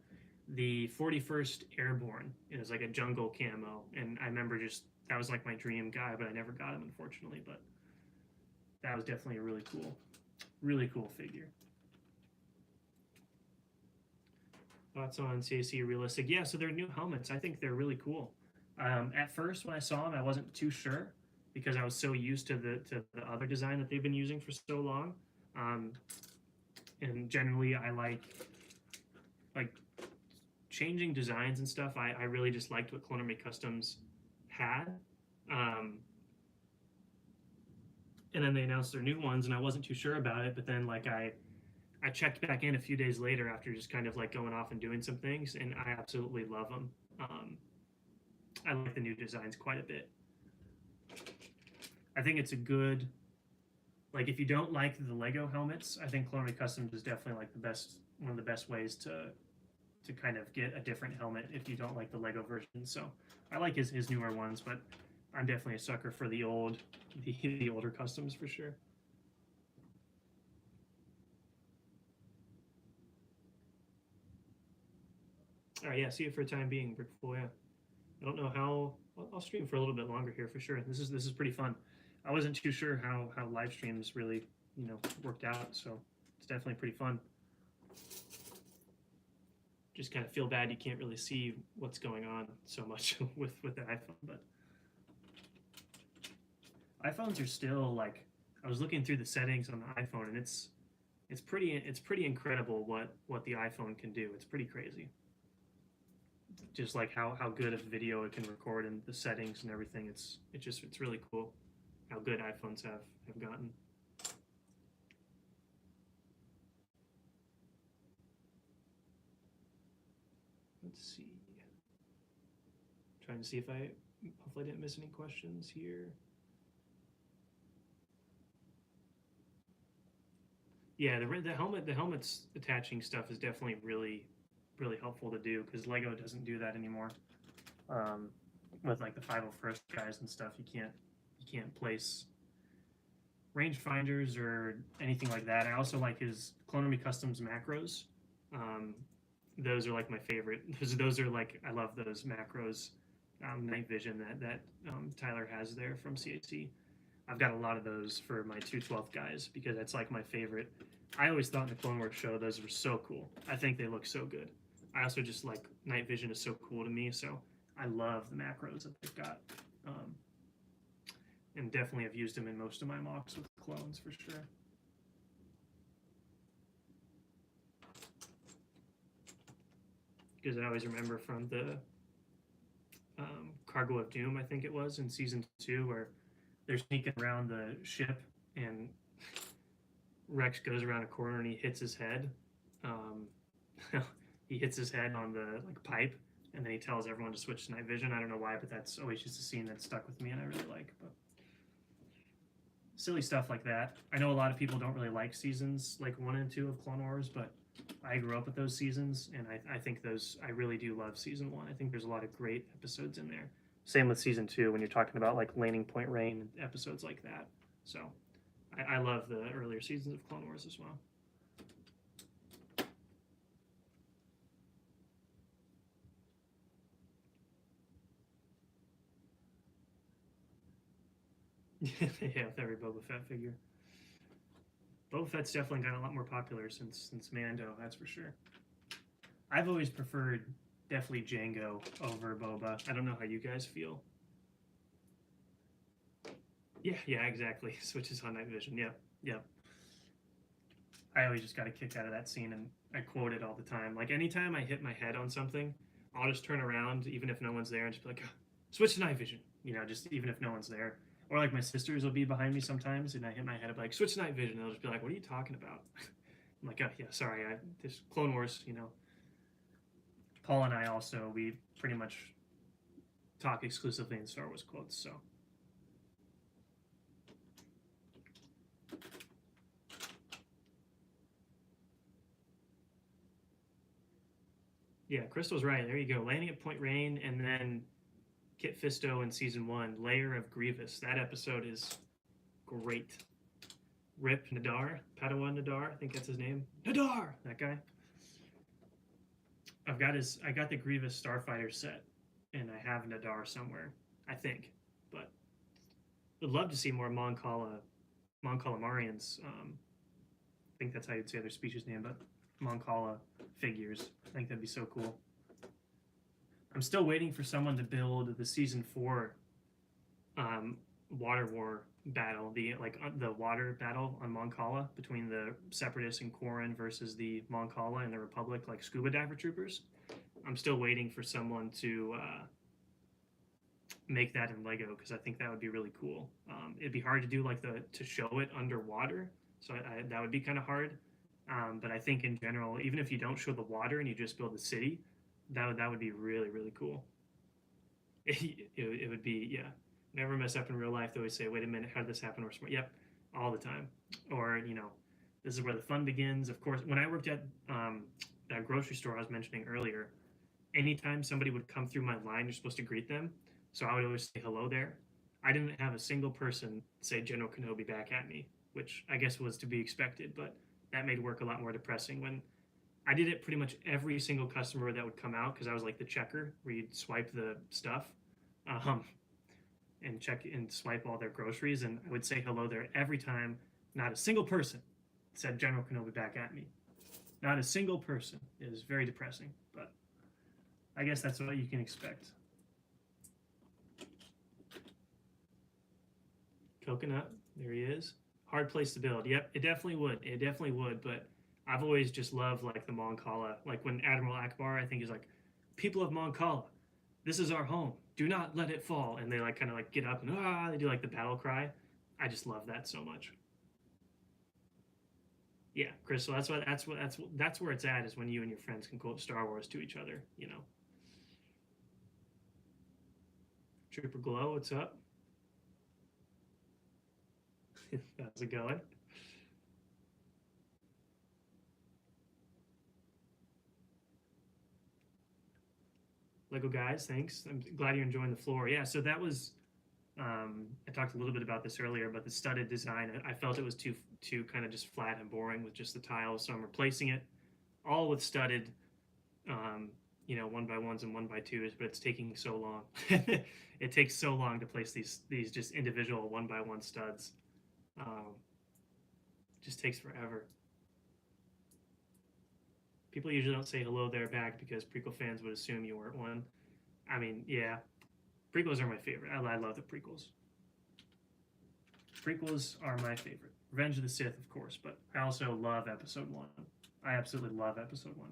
the 41st Airborne. It was like a jungle camo, and I remember just that was like my dream guy, but I never got him unfortunately. But that was definitely a really cool figure. Thoughts on CAC Realistic? Yeah, so they're new helmets. I think they're really cool. At first, when I saw them, I wasn't too sure because I was so used to the other design that they've been using for so long. And generally, I like changing designs and stuff. I really just liked what Clone Army Customs had. And then they announced their new ones, and I wasn't too sure about it. But then, like, I checked back in a few days later after just kind of like going off and doing some things, and I absolutely love them. I like the new designs quite a bit. I think it's a good, like, if you don't like the Lego helmets, I think Clone Army Customs is definitely like one of the best ways to kind of get a different helmet if you don't like the Lego version. So I like his newer ones, but I'm definitely a sucker for the older customs for sure. All right, yeah, see you for a time being, Brickful. Yeah, I don't know how. I'll stream for a little bit longer here for sure. This is pretty fun. I wasn't too sure how live streams really worked out, so it's definitely pretty fun. Just kind of feel bad you can't really see what's going on so much with the iPhone, but iPhones are still like, I was looking through the settings on the iPhone, and it's pretty incredible what the iPhone can do. It's pretty crazy. Just like how good of video it can record and the settings and everything. It's really cool how good iPhones have gotten. Let's see. Trying to see if hopefully I didn't miss any questions here. Yeah, the helmets attaching stuff is definitely really helpful to do because Lego doesn't do that anymore. With like the 501st guys and stuff, you can't place rangefinders or anything like that. I also like his Clone Army Customs macros. Those are like my favorite. Those are like, I love those macros. Night vision that Tyler has there from CAC. I've got a lot of those for my 212 guys because that's like my favorite. I always thought in the Clone Wars show those were so cool. I think they look so good. I also just like night vision is so cool to me, so I love the macros that they've got. And definitely have used them in most of my mocks with clones for sure. Because I always remember from the Cargo of Doom, I think it was, in season 2, where they're sneaking around the ship and Rex goes around a corner and he hits his head. He hits his head on the pipe, and then he tells everyone to switch to night vision. I don't know why, but that's always just a scene that stuck with me and I really like. But silly stuff like that. I know a lot of people don't really like seasons like 1 and 2 of Clone Wars, but I grew up with those seasons, and I think I really do love season 1. I think there's a lot of great episodes in there. Same with season 2 when you're talking about like Laning Point Rain and episodes like that. So I love the earlier seasons of Clone Wars as well. Yeah, with every Boba Fett figure. Boba Fett's definitely gotten a lot more popular since Mando, that's for sure. I've always preferred definitely Jango over Boba. I don't know how you guys feel. Yeah, exactly. Switches on night vision. Yep. I always just got a kick out of that scene, and I quote it all the time. Like anytime I hit my head on something, I'll just turn around, even if no one's there, and just be like, switch to night vision. Just even if no one's there. Or like my sisters will be behind me sometimes, and I hit my head, I'll be like, switch to night vision. And they'll just be like, what are you talking about? I'm like, oh yeah, sorry. This Clone Wars, Paul and I also, we pretty much talk exclusively in Star Wars quotes, so. Yeah, Crystal's right. There you go. Landing at Point Rain, and then Kit Fisto in season 1, Lair of Grievous. That episode is great. Rip Nadar, Padawan Nadar, I think that's his name. Nadar, that guy. I got the Grievous Starfighter set, and I have Nadar somewhere, I think. But would love to see more Mon Calamarians. I think that's how you'd say their species name, but Mon Cala figures. I think that'd be so cool. I'm still waiting for someone to build the season 4 water war battle, the water battle on Mon Cala between the Separatists and Quarren versus the Mon Cala and the Republic, like scuba diver troopers. I'm still waiting for someone to make that in Lego because I think that would be really cool. It'd be hard to do to show it underwater, so that would be kind of hard. But I think in general, even if you don't show the water and you just build the city, that would be really really cool. It would be, yeah. Never mess up in real life. They always say, "Wait a minute, how did this happen?" Or smart. Yep, all the time. Or this is where the fun begins. Of course, when I worked at that grocery store I was mentioning earlier, anytime somebody would come through my line, you're supposed to greet them. So I would always say hello there. I didn't have a single person say General Kenobi back at me, which I guess was to be expected, but that made work a lot more depressing when I did it pretty much every single customer that would come out because I was like the checker where you'd swipe the stuff and check and swipe all their groceries, and I would say hello there every time. Not a single person said General Kenobi back at me. Not a single person. It was very depressing, but I guess that's what you can expect. Coconut, there he is. Hard place to build. Yep, it definitely would. It definitely would, but I've always just loved like the Mon Cala. Like when Admiral Akbar, I think, is like, "People of Mon Cala, this is our home. Do not let it fall." And they like kind of like get up and they do like the battle cry. I just love that so much. Yeah, Crystal. That's where it's at, is when you and your friends can quote Star Wars to each other. Trooper Glow, what's up? How's it going? Lego guys, thanks. I'm glad you're enjoying the floor. Yeah, so that was I talked a little bit about this earlier, but the studded design, I felt it was too kind of just flat and boring with just the tiles, so I'm replacing it all with studded, 1x1s and 1x2s, but it's taking so long. It takes so long to place these just individual 1x1 studs. Just takes forever. People usually don't say hello there back because prequel fans would assume you weren't one. I mean, yeah, prequels are my favorite. I love the prequels. Prequels are my favorite. Revenge of the Sith, of course, but I also love Episode 1. I absolutely love Episode 1.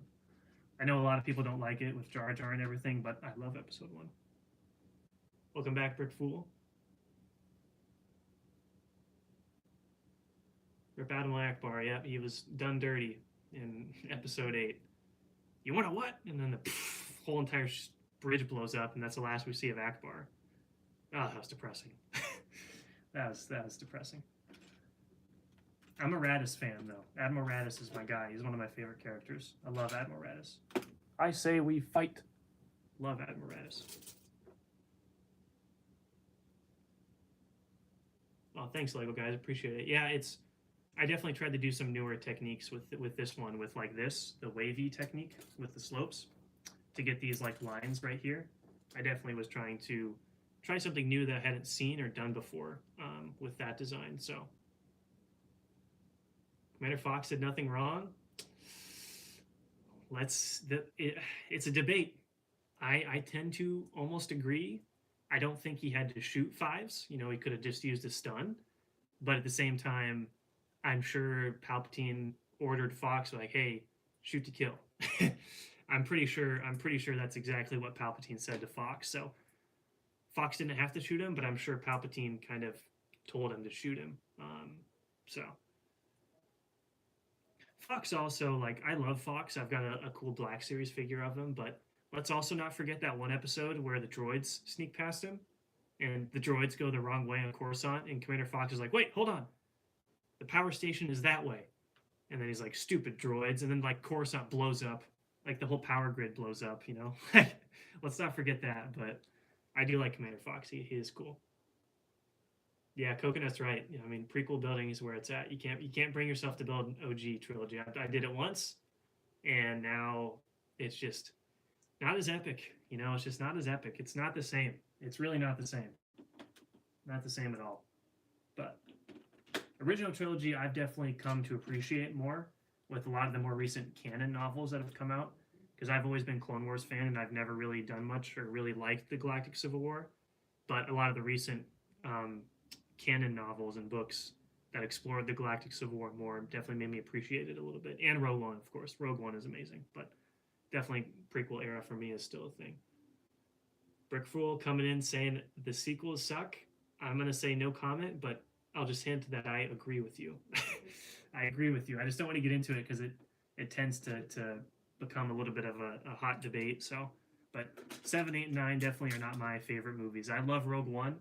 I know a lot of people don't like it with Jar Jar and everything, but I love Episode 1. Welcome back, Brick Fool. Rip Admiral Akbar, yeah, he was done dirty in Episode 8. You want a what? And then the whole entire bridge blows up, and that's the last we see of Akbar. Oh, that was depressing. that was depressing. I'm a Raddus fan, though. Admiral Raddus is my guy. He's one of my favorite characters. I love Admiral Raddus. I say we fight. Love Admiral Raddus. Oh, thanks, Lego guys. Appreciate it. Yeah, I definitely tried to do some newer techniques with this one, with like the wavy technique with the slopes to get these like lines right here. I definitely was trying to try something new that I hadn't seen or done before with that design. So Commander Fox did nothing wrong. It's a debate. I tend to almost agree. I don't think he had to shoot 5s. He could have just used a stun. But at the same time, I'm sure Palpatine ordered Fox like, "Hey, shoot to kill." I'm pretty sure that's exactly what Palpatine said to Fox. So Fox didn't have to shoot him, but I'm sure Palpatine kind of told him to shoot him. So Fox also, like, I love Fox. I've got a cool Black Series figure of him, but let's also not forget that one episode where the droids sneak past him and the droids go the wrong way on Coruscant, and Commander Fox is like, "Wait, hold on. The power station is that way." And then he's like, "Stupid droids." And then like Coruscant blows up. Like the whole power grid blows up, Let's not forget that, but I do like Commander Fox. He is cool. Yeah, Coconut's right. I mean, prequel building is where it's at. You can't bring yourself to build an OG trilogy. I did it once, and now it's just not as epic. You know, it's just not as epic. It's not the same. It's really not the same. Not the same at all. But original trilogy, I've definitely come to appreciate more with a lot of the more recent canon novels that have come out. Because I've always been Clone Wars fan, and I've never really done much or really liked the Galactic Civil War. But a lot of the recent um, canon novels and books that explored the Galactic Civil War more definitely made me appreciate it a little bit. And Rogue One, of course. Rogue One is amazing, but definitely prequel era for me is still a thing. Brickfool coming in saying the sequels suck. I'm gonna say no comment, but I'll just hint that I agree with you. I agree with you. I just don't want to get into it because it tends to become a little bit of a hot debate. So, but 7, 8, and 9 definitely are not my favorite movies. I love Rogue One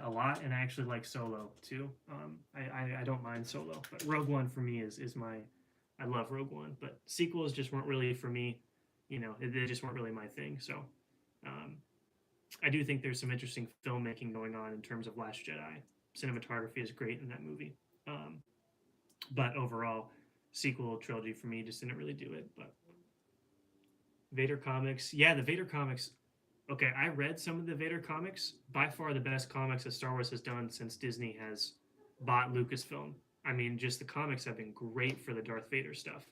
a lot, and I actually like Solo too. I don't mind Solo, but Rogue One for me is my I love Rogue One. But sequels just weren't really for me. You know, they just weren't really my thing. So. Um, I do think there's some interesting filmmaking going on in terms of Last Jedi. Cinematography is great in that movie. But overall, sequel trilogy for me just didn't really do it. But Vader Comics, yeah, the Vader Comics. Okay, I read some of the Vader comics. By far the best comics that Star Wars has done since Disney has bought Lucasfilm. I mean, just the comics have been great for the Darth Vader stuff.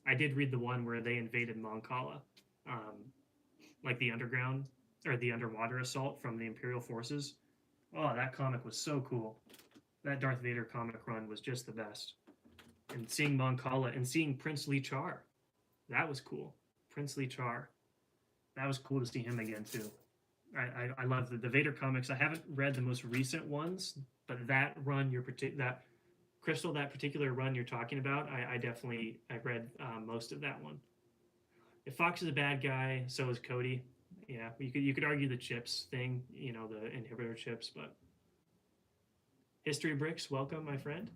I did read the one where they invaded Mon Cala, like the underground or the underwater assault from the Imperial forces. Oh, that comic was so cool. That Darth Vader comic run was just the best. And seeing Mon Cala and seeing Prince Lee Char, that was cool. Prince Lee Char, that was cool to see him again too. I love the Vader comics. I haven't read the most recent ones, but that run, that Crystal, that particular run you're talking about, I definitely I read most of that one. If Fox is a bad guy, so is Cody. Yeah, you could argue the chips thing, you know, the inhibitor chips, but History Bricks, welcome, my friend.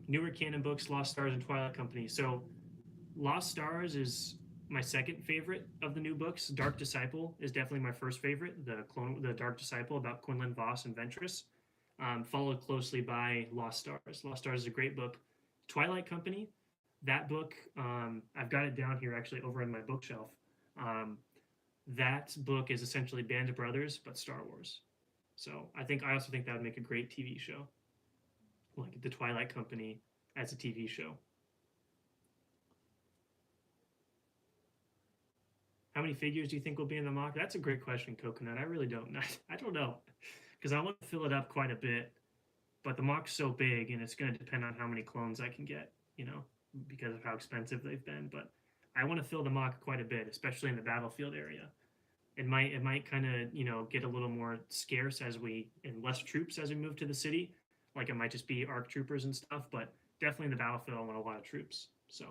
Newer canon books, Lost Stars and Twilight Company. So Lost Stars is my second favorite of the new books. Dark Disciple is definitely my first favorite. The Dark Disciple about Quinlan Voss and Ventress, followed closely by Lost Stars. Lost Stars is a great book. Twilight Company, that book, I've got it down here actually over on my bookshelf. That book is essentially Band of Brothers, but Star Wars. So I also think that would make a great TV show, like the Twilight Company as a TV show. How many figures do you think will be in the mock? That's a great question, Coconut. I really don't know. I don't know, because I want to fill it up quite a bit, but the mock's so big, and it's going to depend on how many clones I can get, you know, because of how expensive they've been. But I want to fill the mock quite a bit, especially in the battlefield area. It might kind of, you know, get a little more scarce and less troops as we move to the city. Like it might just be ARC troopers and stuff, but definitely in the battlefield I want a lot of troops. So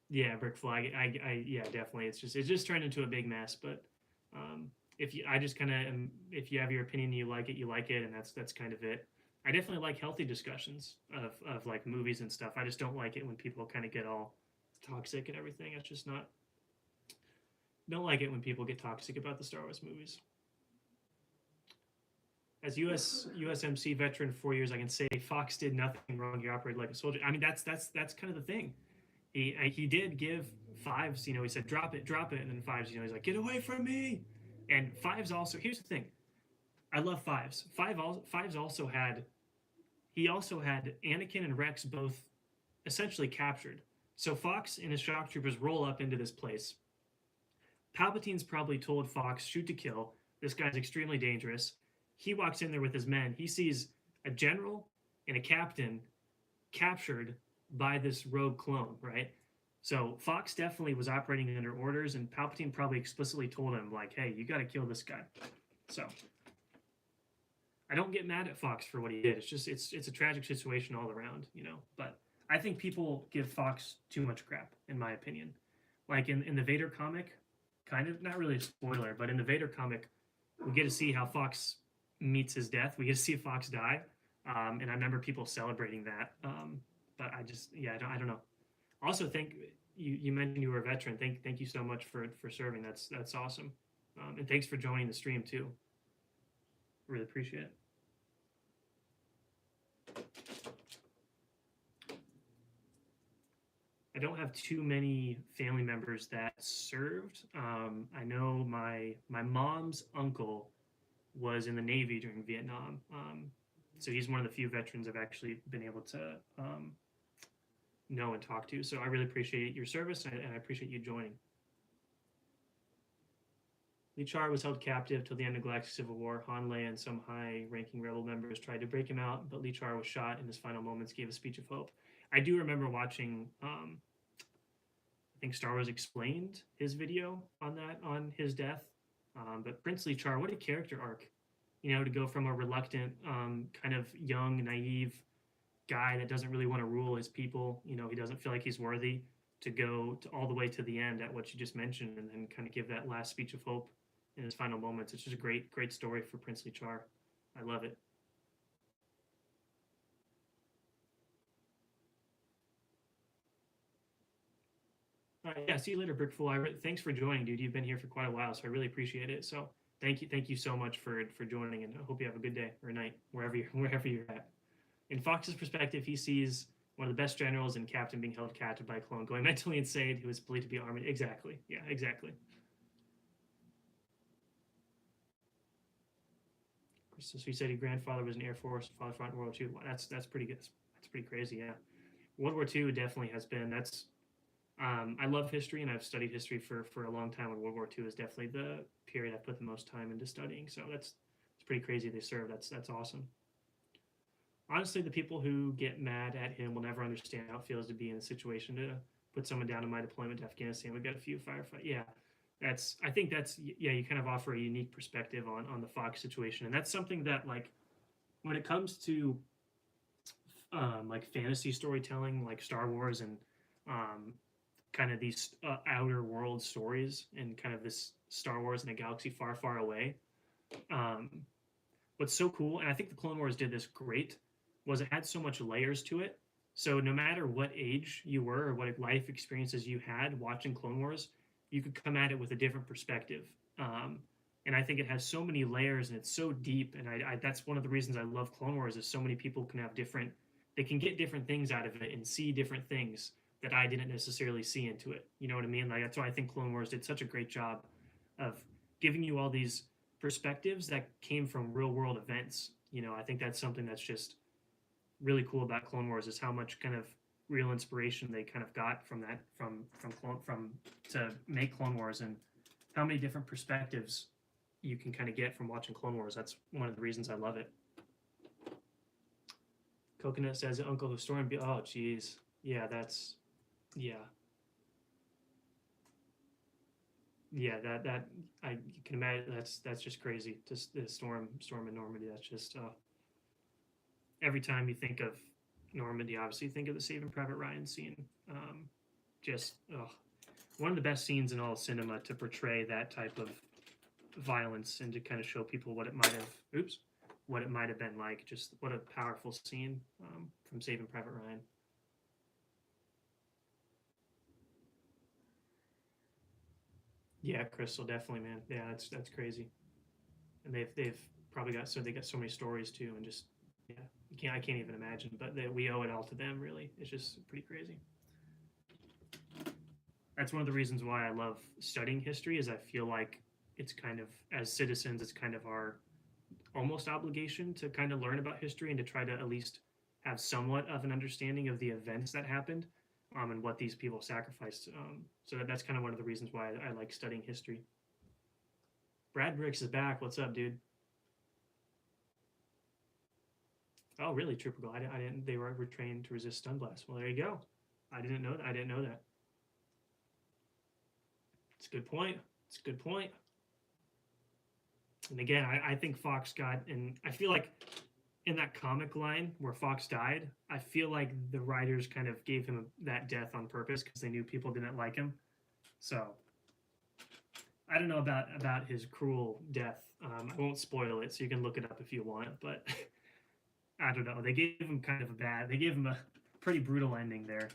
yeah, Brick Flag. Yeah, definitely. It's just turned into a big mess. But if you, I just kind of, if you have your opinion, you like it, and that's kind of it. I definitely like healthy discussions of like movies and stuff. I just don't like it when people kind of get all toxic and everything. It's just not. Don't like it when people get toxic about the Star Wars movies. As USMC veteran 4 years, I can say Fox did nothing wrong. He operated like a soldier. I mean, that's kind of the thing. He did give Fives, you know, he said drop it, and then Fives, you know, he's like get away from me. And Fives also, here's the thing, I love Fives. Fives also had Anakin and Rex both essentially captured. So Fox and his shock troopers roll up into this place. Palpatine's probably told Fox shoot to kill. This guy's extremely dangerous. He walks in there with his men. He sees a general and a captain captured by this rogue clone, right? So Fox definitely was operating under orders, and Palpatine probably explicitly told him, like, hey, you got to kill this guy. So I don't get mad at Fox for what he did. It's just it's a tragic situation all around, you know. But I think people give Fox too much crap, in my opinion. Like in the Vader comic, kind of not really a spoiler, but in the Vader comic, we get to see how Fox meets his death. We get to see Fox die, and I remember people celebrating that. But I don't know. Also, you mentioned you were a veteran. Thank you so much for serving. That's awesome, and thanks for joining the stream too. Really appreciate it. I don't have too many family members that served. I know my mom's uncle was in the Navy during Vietnam, so he's one of the few veterans I've actually been able to know and talk to. So I really appreciate your service, and I appreciate you joining. Lee Char was held captive till the end of Galactic Civil War. Han, Leia, and some high-ranking rebel members tried to break him out, but Lee Char was shot in his final moments, gave a speech of hope. I do remember watching, I think Star Wars Explained, his video on his death. But Prince Lee Char, what a character arc, to go from a reluctant, kind of young, naive guy that doesn't really want to rule his people, he doesn't feel like he's worthy, to go all the way to the end at what you just mentioned, and then kind of give that last speech of hope in his final moments. It's just a great, great story for Princely Char. I love it. All right, yeah, see you later, Brickful. Thanks for joining, dude. You've been here for quite a while, so I really appreciate it. So thank you so much for joining, and I hope you have a good day or night wherever you're at. In Fox's perspective, he sees one of the best generals and captain being held captive by a clone, going mentally insane, who is believed to be armored. Exactly. Yeah, exactly. So he said his grandfather was in Air Force, father fought in World War II. Well, that's pretty good. That's pretty crazy. Yeah, World War II definitely has been. That's I love history, and I've studied history for a long time. And World War II is definitely the period I've put the most time into studying. So it's pretty crazy they served. That's awesome. Honestly, the people who get mad at him will never understand how it feels to be in a situation to put someone down in my deployment to Afghanistan. We've got a few firefights. Yeah, I think that's you kind of offer a unique perspective on the Fox situation, and that's something that, like, when it comes to like fantasy storytelling, like Star Wars and kind of these outer world stories, and kind of this Star Wars in a galaxy far, far away. Um, what's so cool, and I think the Clone Wars did this great, was it had so much layers to it. So no matter what age you were or what life experiences you had watching Clone Wars, you could come at it with a different perspective. And I think it has so many layers and it's so deep. And that's one of the reasons I love Clone Wars, is so many people can have they can get different things out of it and see different things that I didn't necessarily see into it. You know what I mean? Like, that's why I think Clone Wars did such a great job of giving you all these perspectives that came from real world events. I think that's something that's just really cool about Clone Wars, is how much kind of real inspiration they kind of got from that from to make Clone Wars, and how many different perspectives you can kind of get from watching Clone Wars. That's one of the reasons I love it. Coconut says Uncle Historian. Oh, geez, yeah, yeah, that I can imagine. That's just crazy. Just the storm in Normandy. That's just every time you think of Normandy, obviously you think of the Saving Private Ryan scene. Just one of the best scenes in all cinema to portray that type of violence and to kind of show people what it might have been like. Just what a powerful scene from Saving Private Ryan. Yeah, Crystal, definitely, man. Yeah, that's crazy. And they've probably got so many stories too, and just I can't even imagine. But we owe it all to them. Really, it's just pretty crazy. That's one of the reasons why I love studying history, is I feel like it's kind of, as citizens, it's kind of our almost obligation to kind of learn about history and to try to at least have somewhat of an understanding of the events that happened, and what these people sacrificed. So that's kind of one of the reasons why I like studying history. Brad Bricks is back. What's up, dude? Oh, really, Trooper Gold? I didn't. They were trained to resist stun blast. Well, there you go. I didn't know that. It's a good point. And again, I think Fox got, and I feel like in that comic line where Fox died, I feel like the writers kind of gave him that death on purpose because they knew people didn't like him. So I don't know about his cruel death. I won't spoil it, so you can look it up if you want. But I don't know. They gave him they gave him a pretty brutal ending there.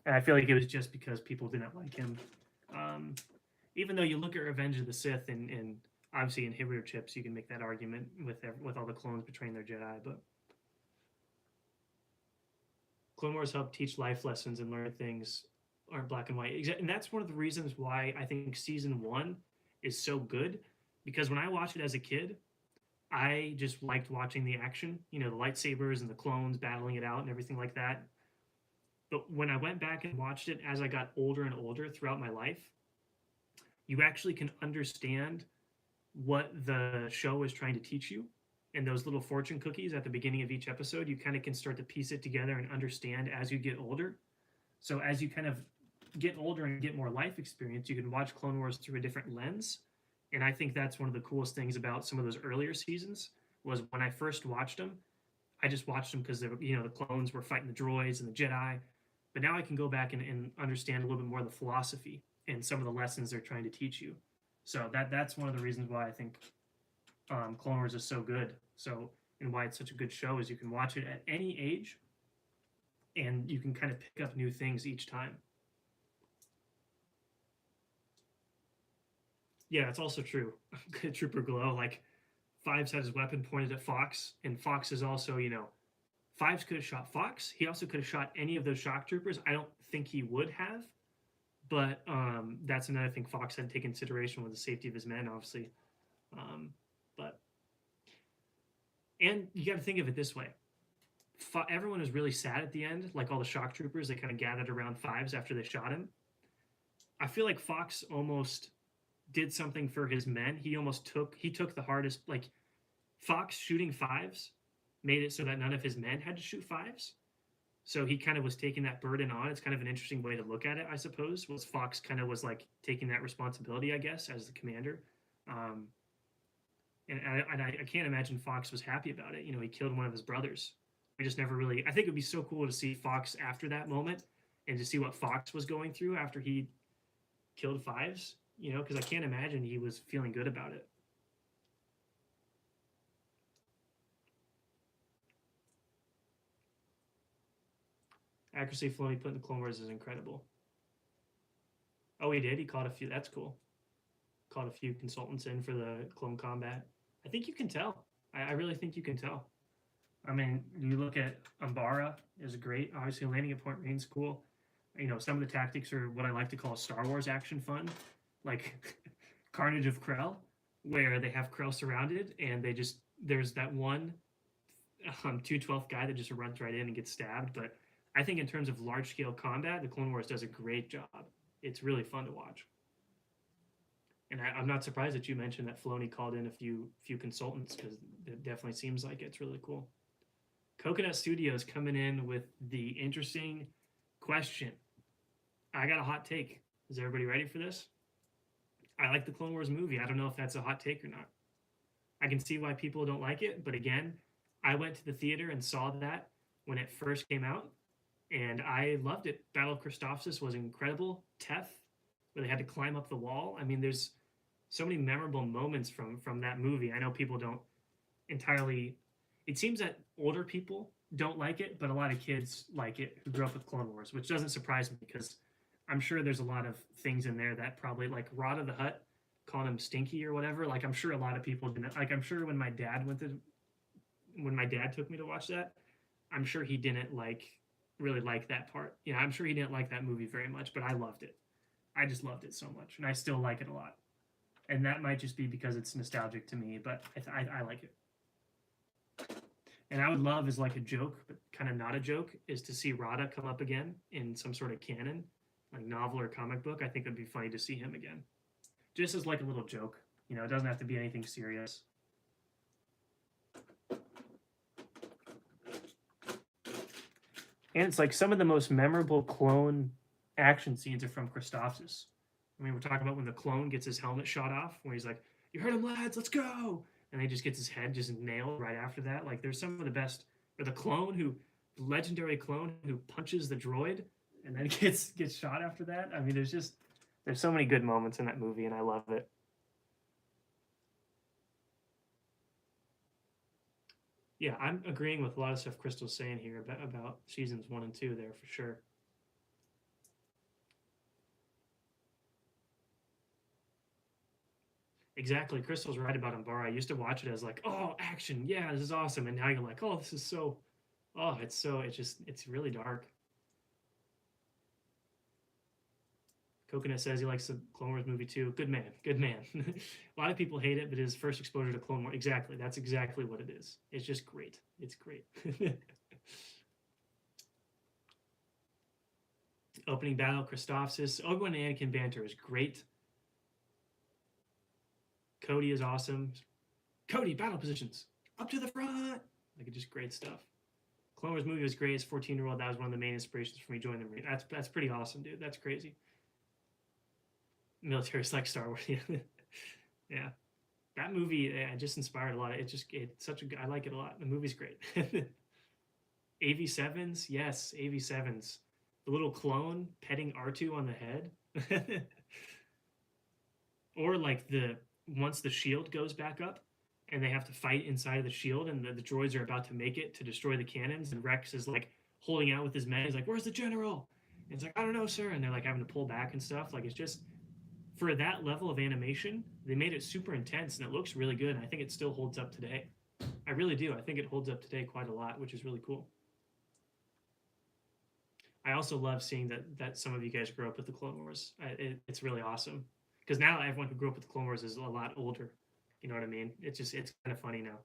And I feel like it was just because people didn't like him. Even though you look at Revenge of the Sith and obviously inhibitor chips, you can make that argument with all the clones betraying their Jedi. But Clone Wars helped teach life lessons and learn things aren't black and white. And that's one of the reasons why I think season one is so good. Because when I watched it as a kid, I just liked watching the action, you know, the lightsabers and the clones battling it out and everything like that. But when I went back and watched it as I got older and older throughout my life, you actually can understand what the show is trying to teach you. And those little fortune cookies at the beginning of each episode, you kind of can start to piece it together and understand as you get older. So as you kind of get older and get more life experience, you can watch Clone Wars through a different lens. And I think that's one of the coolest things about some of those earlier seasons was when I first watched them, I just watched them because you know the clones were fighting the droids and the Jedi. But now I can go back and understand a little bit more of the philosophy and some of the lessons they're trying to teach you. So that's one of the reasons why I think Clone Wars is so good. So and why it's such a good show is you can watch it at any age, and you can kind of pick up new things each time. Yeah, it's also true. Trooper Glow, like Fives had his weapon pointed at Fox, and Fox is also, you know, Fives could have shot Fox. He also could have shot any of those shock troopers. I don't think he would have, but that's another thing Fox had to take consideration with the safety of his men, obviously. But and you got to think of it this way: everyone was really sad at the end, like all the shock troopers. They kind of gathered around Fives after they shot him. I feel like Fox almost did something for his men. He took the hardest, like Fox shooting Fives made it so that none of his men had to shoot Fives. So he kind of was taking that burden on. It's kind of an interesting way to look at it, I suppose. Was Fox kind of was like taking that responsibility, I guess, as the commander. And I can't imagine Fox was happy about it. You know, he killed one of his brothers. We just never really. I think it would be so cool to see Fox after that moment and to see what Fox was going through after he killed Fives. You know, because I can't imagine he was feeling good about it. Accuracy Filoni put in the Clone Wars is incredible. Oh, he did? He caught a few. That's cool. Caught a few consultants in for the clone combat. I think you can tell. I really think you can tell. I mean, you look at Umbara is great. Obviously, landing at Point Reyna's cool. You know, some of the tactics are what I like to call Star Wars action fun. Like Carnage of Krell, where they have Krell surrounded, and there's that one 212th guy that just runs right in and gets stabbed. But I think in terms of large scale combat, the Clone Wars does a great job. It's really fun to watch. And I'm not surprised that you mentioned that Filoni called in a few consultants because it definitely seems like it's really cool. Coconut Studios coming in with the interesting question. I got a hot take. Is everybody ready for this? I like the Clone Wars movie. I don't know if that's a hot take or not. I can see why people don't like it, but again, I went to the theater and saw that when it first came out, and I loved it. Battle of Christophsis was incredible. Teth, where they had to climb up the wall. I mean, there's so many memorable moments from that movie. I know people don't entirely. It seems that older people don't like it, but a lot of kids like it who grew up with Clone Wars, which doesn't surprise me because I'm sure there's a lot of things in there that probably, like Rod of the Hutt, calling him stinky or whatever. Like I'm sure a lot of people didn't. Like I'm sure when my dad took me to watch that, I'm sure he didn't really like that part. You know, I'm sure he didn't like that movie very much, but I loved it. I just loved it so much, and I still like it a lot. And that might just be because it's nostalgic to me, but I like it. And I would love as like a joke, but kind of not a joke, is to see Rada come up again in some sort of canon, like novel or comic book. I think it'd be funny to see him again. Just as like a little joke. You know, it doesn't have to be anything serious. And it's like some of the most memorable clone action scenes are from Christophsis. I mean, we're talking about when the clone gets his helmet shot off, where he's like, "You heard him, lads, let's go!" And he just gets his head just nailed right after that. Like, there's some of the best. Or the legendary clone who punches the droid and then gets shot after that. I mean, there's so many good moments in that movie, and I love it. Yeah, I'm agreeing with a lot of stuff Crystal's saying here about seasons 1 and 2 there for sure. Exactly. Crystal's right about Umbara. I used to watch it as like, oh, action. Yeah, this is awesome. And now you're like, oh, this is so Oh, it's really dark. Coconut says he likes the Clone Wars movie too. Good man, good man. A lot of people hate it, but his first exposure to Clone Wars, exactly, that's exactly what it is. It's just great. It's great. Opening battle, Christophsis. Obi-Wan and Anakin banter is great. Cody is awesome. Cody, battle positions. Up to the front. Like, just great stuff. Clone Wars movie was great. As 14-year-old, that was one of the main inspirations for me joining the Marine. That's pretty awesome, dude. That's crazy. Military's like Star Wars. Yeah. That movie, I just inspired a lot. It's such a good, I like it a lot. The movie's great. AV7s, yes, AV7s. The little clone petting R2 on the head. Or like once the shield goes back up and they have to fight inside of the shield and the droids are about to make it to destroy the cannons and Rex is like holding out with his men. He's like, "Where's the general?" And it's like, "I don't know, sir." And they're like having to pull back and stuff. Like, it's just, for that level of animation, they made it super intense and it looks really good. And I think it still holds up today. I really do. I think it holds up today quite a lot, which is really cool. I also love seeing that some of you guys grew up with the Clone Wars. It's really awesome because now everyone who grew up with the Clone Wars is a lot older. You know what I mean? It's kind of funny now.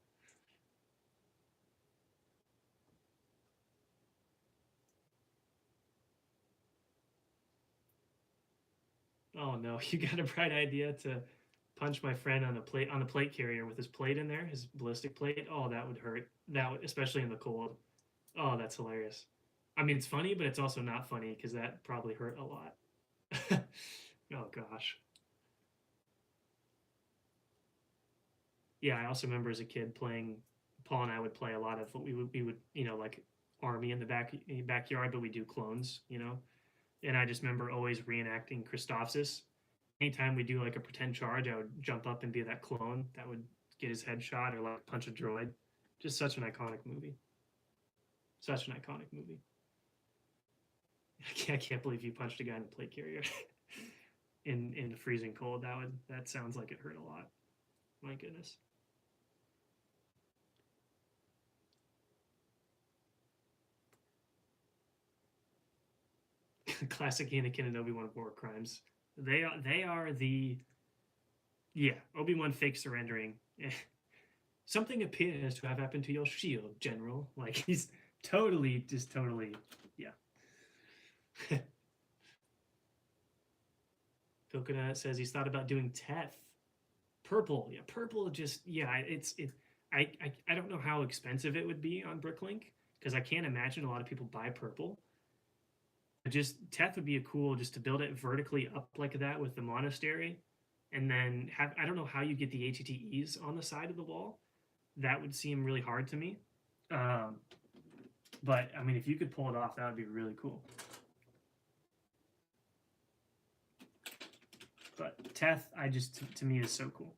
Oh no, you got a bright idea to punch my friend on the plate carrier with his plate in there, his ballistic plate. Oh, that would hurt. That would, especially in the cold. Oh, that's hilarious. I mean, it's funny, but it's also not funny because that probably hurt a lot. Oh gosh. Yeah, I also remember as a kid playing. Paul and I would play a lot of what we would like army in the backyard, but we do clones, And I just remember always reenacting Christophsis. Anytime we do like a pretend charge, I would jump up and be that clone that would get his head shot or like punch a droid. Just such an iconic movie. Such an iconic movie. I can't believe you punched a guy in a plate carrier in the freezing cold. That sounds like it hurt a lot. My goodness. Classic Anakin and Obi-Wan war crimes. They are the, yeah, Obi-Wan fake surrendering. Something appears to have happened to your shield, General. Like, he's totally, yeah. Coconut says he's thought about doing Teth. Purple, yeah, purple. Just, yeah, I don't know how expensive it would be on Bricklink because I can't imagine a lot of people buy purple. Just Teth would be a cool just to build it vertically up like that with the monastery, and then have, I don't know how you get the ATTEs on the side of the wall. That would seem really hard to me. But I mean, if you could pull it off, that would be really cool. But Teth, to me, is so cool.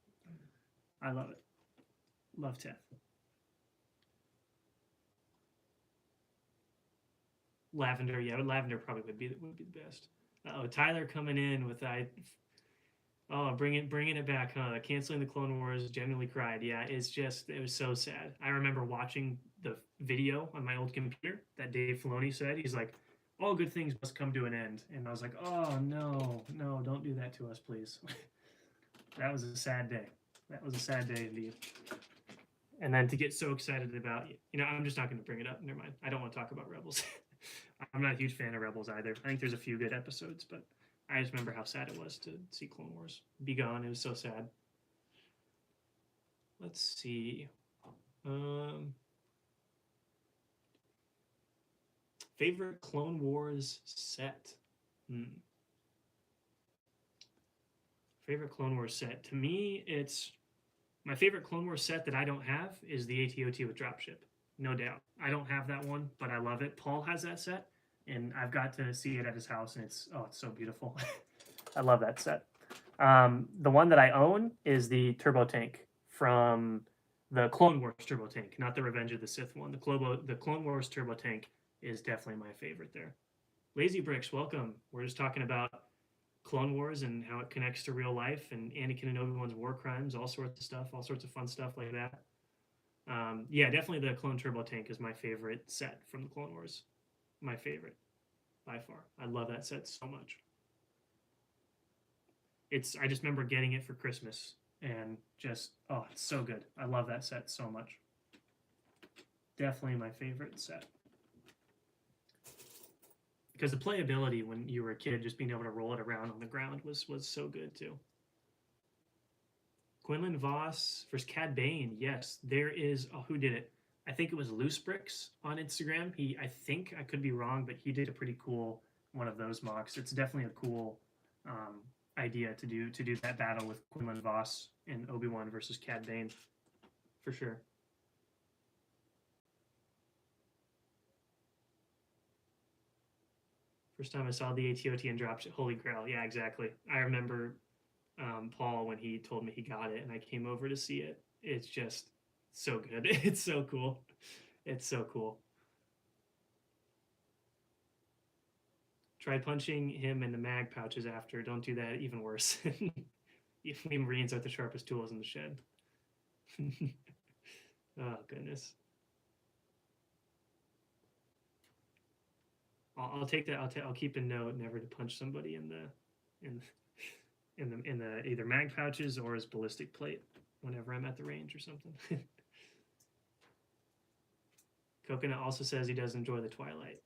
I love it. Love Teth. Lavender, yeah, lavender probably would be the best. Oh, Tyler coming in with bringing it back, huh? Canceling the Clone Wars, genuinely cried. Yeah, it was so sad. I remember watching the video on my old computer that Dave Filoni said. He's like, "All good things must come to an end," and I was like, "Oh no, don't do that to us, please." That was a sad day. That was a sad day indeed. And then to get so excited about, I'm just not going to bring it up. Never mind. I don't want to talk about Rebels. I'm not a huge fan of Rebels either. I think there's a few good episodes, but I just remember how sad it was to see Clone Wars be gone. It was so sad. Let's see. Favorite Clone Wars set? Favorite Clone Wars set? To me, it's my favorite Clone Wars set that I don't have is the AT-OT with Dropship. No doubt. I don't have that one, but I love it. Paul has that set, and I've got to see it at his house, and it's so beautiful. I love that set. The one that I own is the Turbo Tank from the Clone Wars Turbo Tank, not the Revenge of the Sith one. The Clone Wars Turbo Tank is definitely my favorite there. Lazy Bricks, welcome. We're just talking about Clone Wars and how it connects to real life and Anakin and Obi-Wan's war crimes, all sorts of stuff, all sorts of fun stuff like that. Yeah, definitely the Clone Turbo Tank is my favorite set from the Clone Wars. My favorite by far. I love that set so much. I just remember getting it for Christmas and just it's so good. I love that set so much. Definitely my favorite set. Because the playability when you were a kid, just being able to roll it around on the ground was so good too. Quinlan Voss versus Cad Bane. Yes, there is. Oh, who did it? I think it was Loose Bricks on Instagram. I think I could be wrong, but he did a pretty cool one of those mocks. It's definitely a cool idea to do that battle with Quinlan Voss and Obi-Wan versus Cad Bane, for sure. First time I saw the ATOT and dropped it, holy grail. Yeah, exactly. I remember Paul when he told me he got it, and I came over to see it. It's just so good. It's so cool. It's so cool. Tried punching him in the mag pouches after. Don't do that. Even worse. We Marines are the sharpest tools in the shed. Oh goodness. I'll take that. I'll keep a note never to punch somebody in the either mag pouches or his ballistic plate whenever I'm at the range or something. Coconut also says he does enjoy the Twilight.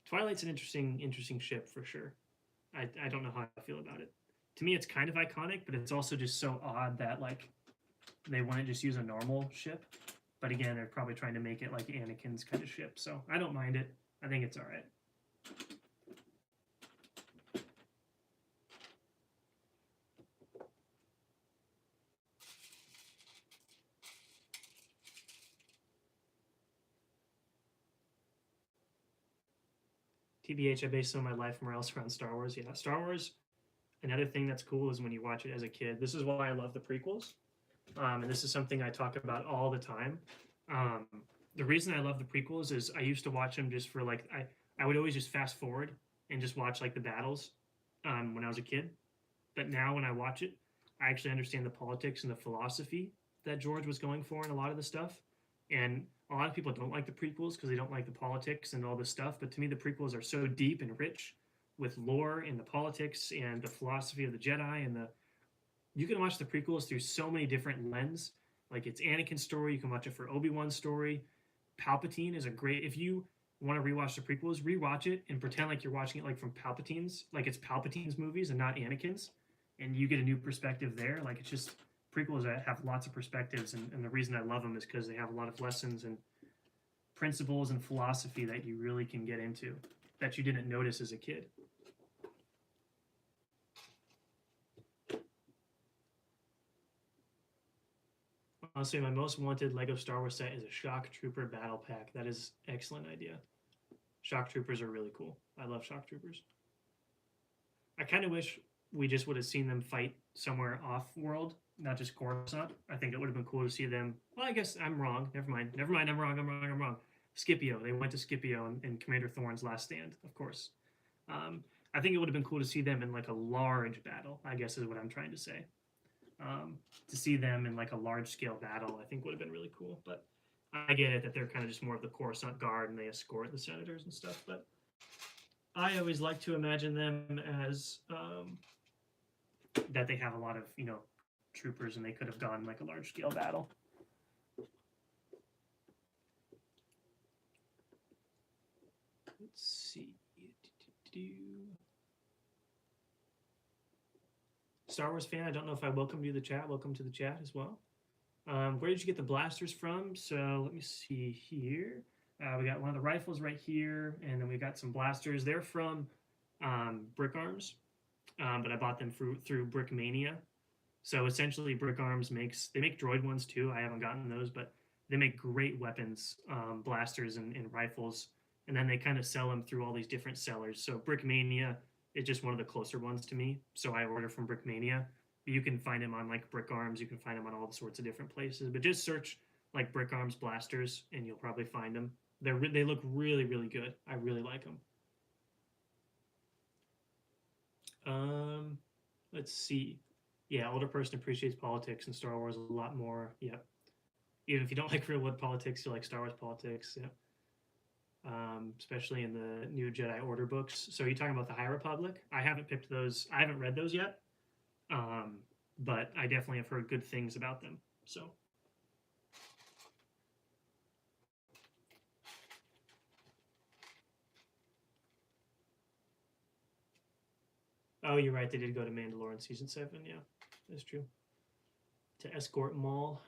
Twilight's an interesting ship for sure. I don't know how I feel about it. To me, it's kind of iconic, but it's also just so odd that like they wouldn't just use a normal ship. But again, they're probably trying to make it like Anakin's kind of ship, so I don't mind it. I think it's all right. TBH, I base some of my life morale around Star Wars. Yeah, Star Wars. Another thing that's cool is when you watch it as a kid. This is why I love the prequels, and this is something I talk about all the time. Um, the reason I love the prequels is I used to watch them just for like I would always just fast forward and just watch like the battles when I was a kid. But now when I watch it, I actually understand the politics and the philosophy that George was going for in a lot of the stuff. And a lot of people don't like the prequels because they don't like the politics and all this stuff. But to me, the prequels are so deep and rich with lore and the politics and the philosophy of the Jedi and the you can watch the prequels through so many different lens. Like it's Anakin's story, you can watch it for Obi-Wan's story. Palpatine is a great if you want to rewatch the prequels, rewatch it and pretend like you're watching it like from Palpatine's, like it's Palpatine's movies and not Anakin's, and you get a new perspective there. Like it's just prequels that have lots of perspectives, and the reason I love them is because they have a lot of lessons and principles and philosophy that you really can get into that you didn't notice as a kid. Honestly, my most wanted Lego Star Wars set is a Shock Trooper Battle Pack. That is an excellent idea. Shock Troopers are really cool. I love Shock Troopers. I kind of wish we just would have seen them fight somewhere off world, not just Coruscant. I think it would have been cool to see them. Well, I guess I'm wrong. Never mind. Never mind. I'm wrong. I'm wrong. I'm wrong. Scipio. They went to Scipio in Commander Thorne's Last Stand, of course. I think it would have been cool to see them in like a large battle, I guess is what I'm trying to say. To see them in like a large scale battle, I think would have been really cool. But I get it that they're kind of just more of the Coruscant Guard and they escort the senators and stuff. But I always like to imagine them as that they have a lot of troopers and they could have gone like a large scale battle. Let's see. Star Wars fan, I don't know if I welcomed you to the chat. Welcome to the chat as well. Where did you get the blasters from? So let me see here. We got one of the rifles right here, and then we got some blasters. They're from Brick Arms, but I bought them through Brickmania. So essentially, Brick Arms they make droid ones too. I haven't gotten those, but they make great weapons, blasters and rifles, and then they kind of sell them through all these different sellers. So Brickmania is just one of the closer ones to me. So I order from Brickmania. You can find them on like Brick Arms. You can find them on all sorts of different places. But just search like Brick Arms blasters, and you'll probably find them. They look really good. I really like them. Let's see. Yeah, older person appreciates politics and Star Wars a lot more. Yep. even if you don't like real world politics, you like Star Wars politics. Yeah. Especially in the new Jedi Order books. So are you talking about the High Republic? I haven't picked those. I haven't read those yet, but I definitely have heard good things about them. So. Oh, you're right. They did go to Mandalore in season 7. Yeah, that's true. To escort Maul.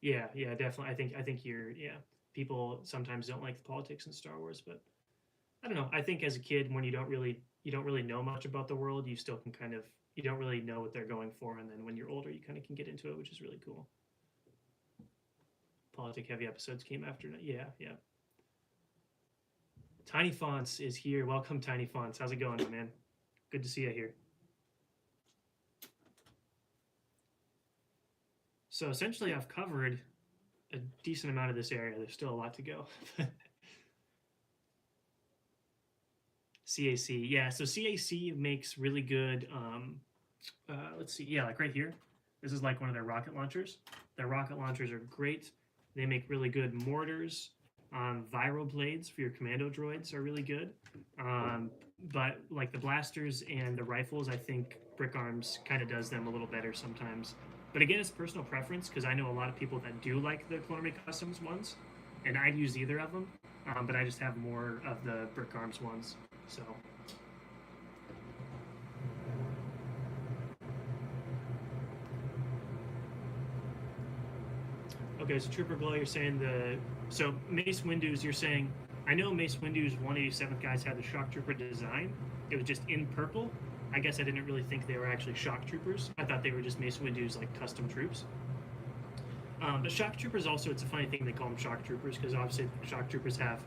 Yeah, yeah, definitely. I think you're. Yeah, people sometimes don't like the politics in Star Wars, but I don't know. I think as a kid, when you don't really know much about the world, you still can kind of you don't really know what they're going for, and then when you're older, you kind of can get into it, which is really cool. Politic heavy episodes came after. Yeah, yeah. Tiny Fonts is here. Welcome, Tiny Fonts. How's it going, man? Good to see you here. So essentially, I've covered a decent amount of this area. There's still a lot to go. CAC, yeah. So CAC makes really good. Let's see, yeah, like right here. This is like one of their rocket launchers. Their rocket launchers are great. They make really good mortars. Viral blades for your commando droids are really good. But like the blasters and the rifles, I think Brick Arms kind of does them a little better sometimes. But again, it's personal preference because I know a lot of people that do like the Clone Army Customs ones, and I'd use either of them. But I just have more of the Brick Arms ones. So. Okay, so Trooper Glow, you're saying so Mace Windu's, you're saying, I know Mace Windu's 187th guys had the Shock Trooper design. It was just in purple. I guess I didn't really think they were actually Shock Troopers. I thought they were just Mace Windu's like custom troops. But Shock Troopers also, it's a funny thing they call them Shock Troopers because obviously Shock Troopers have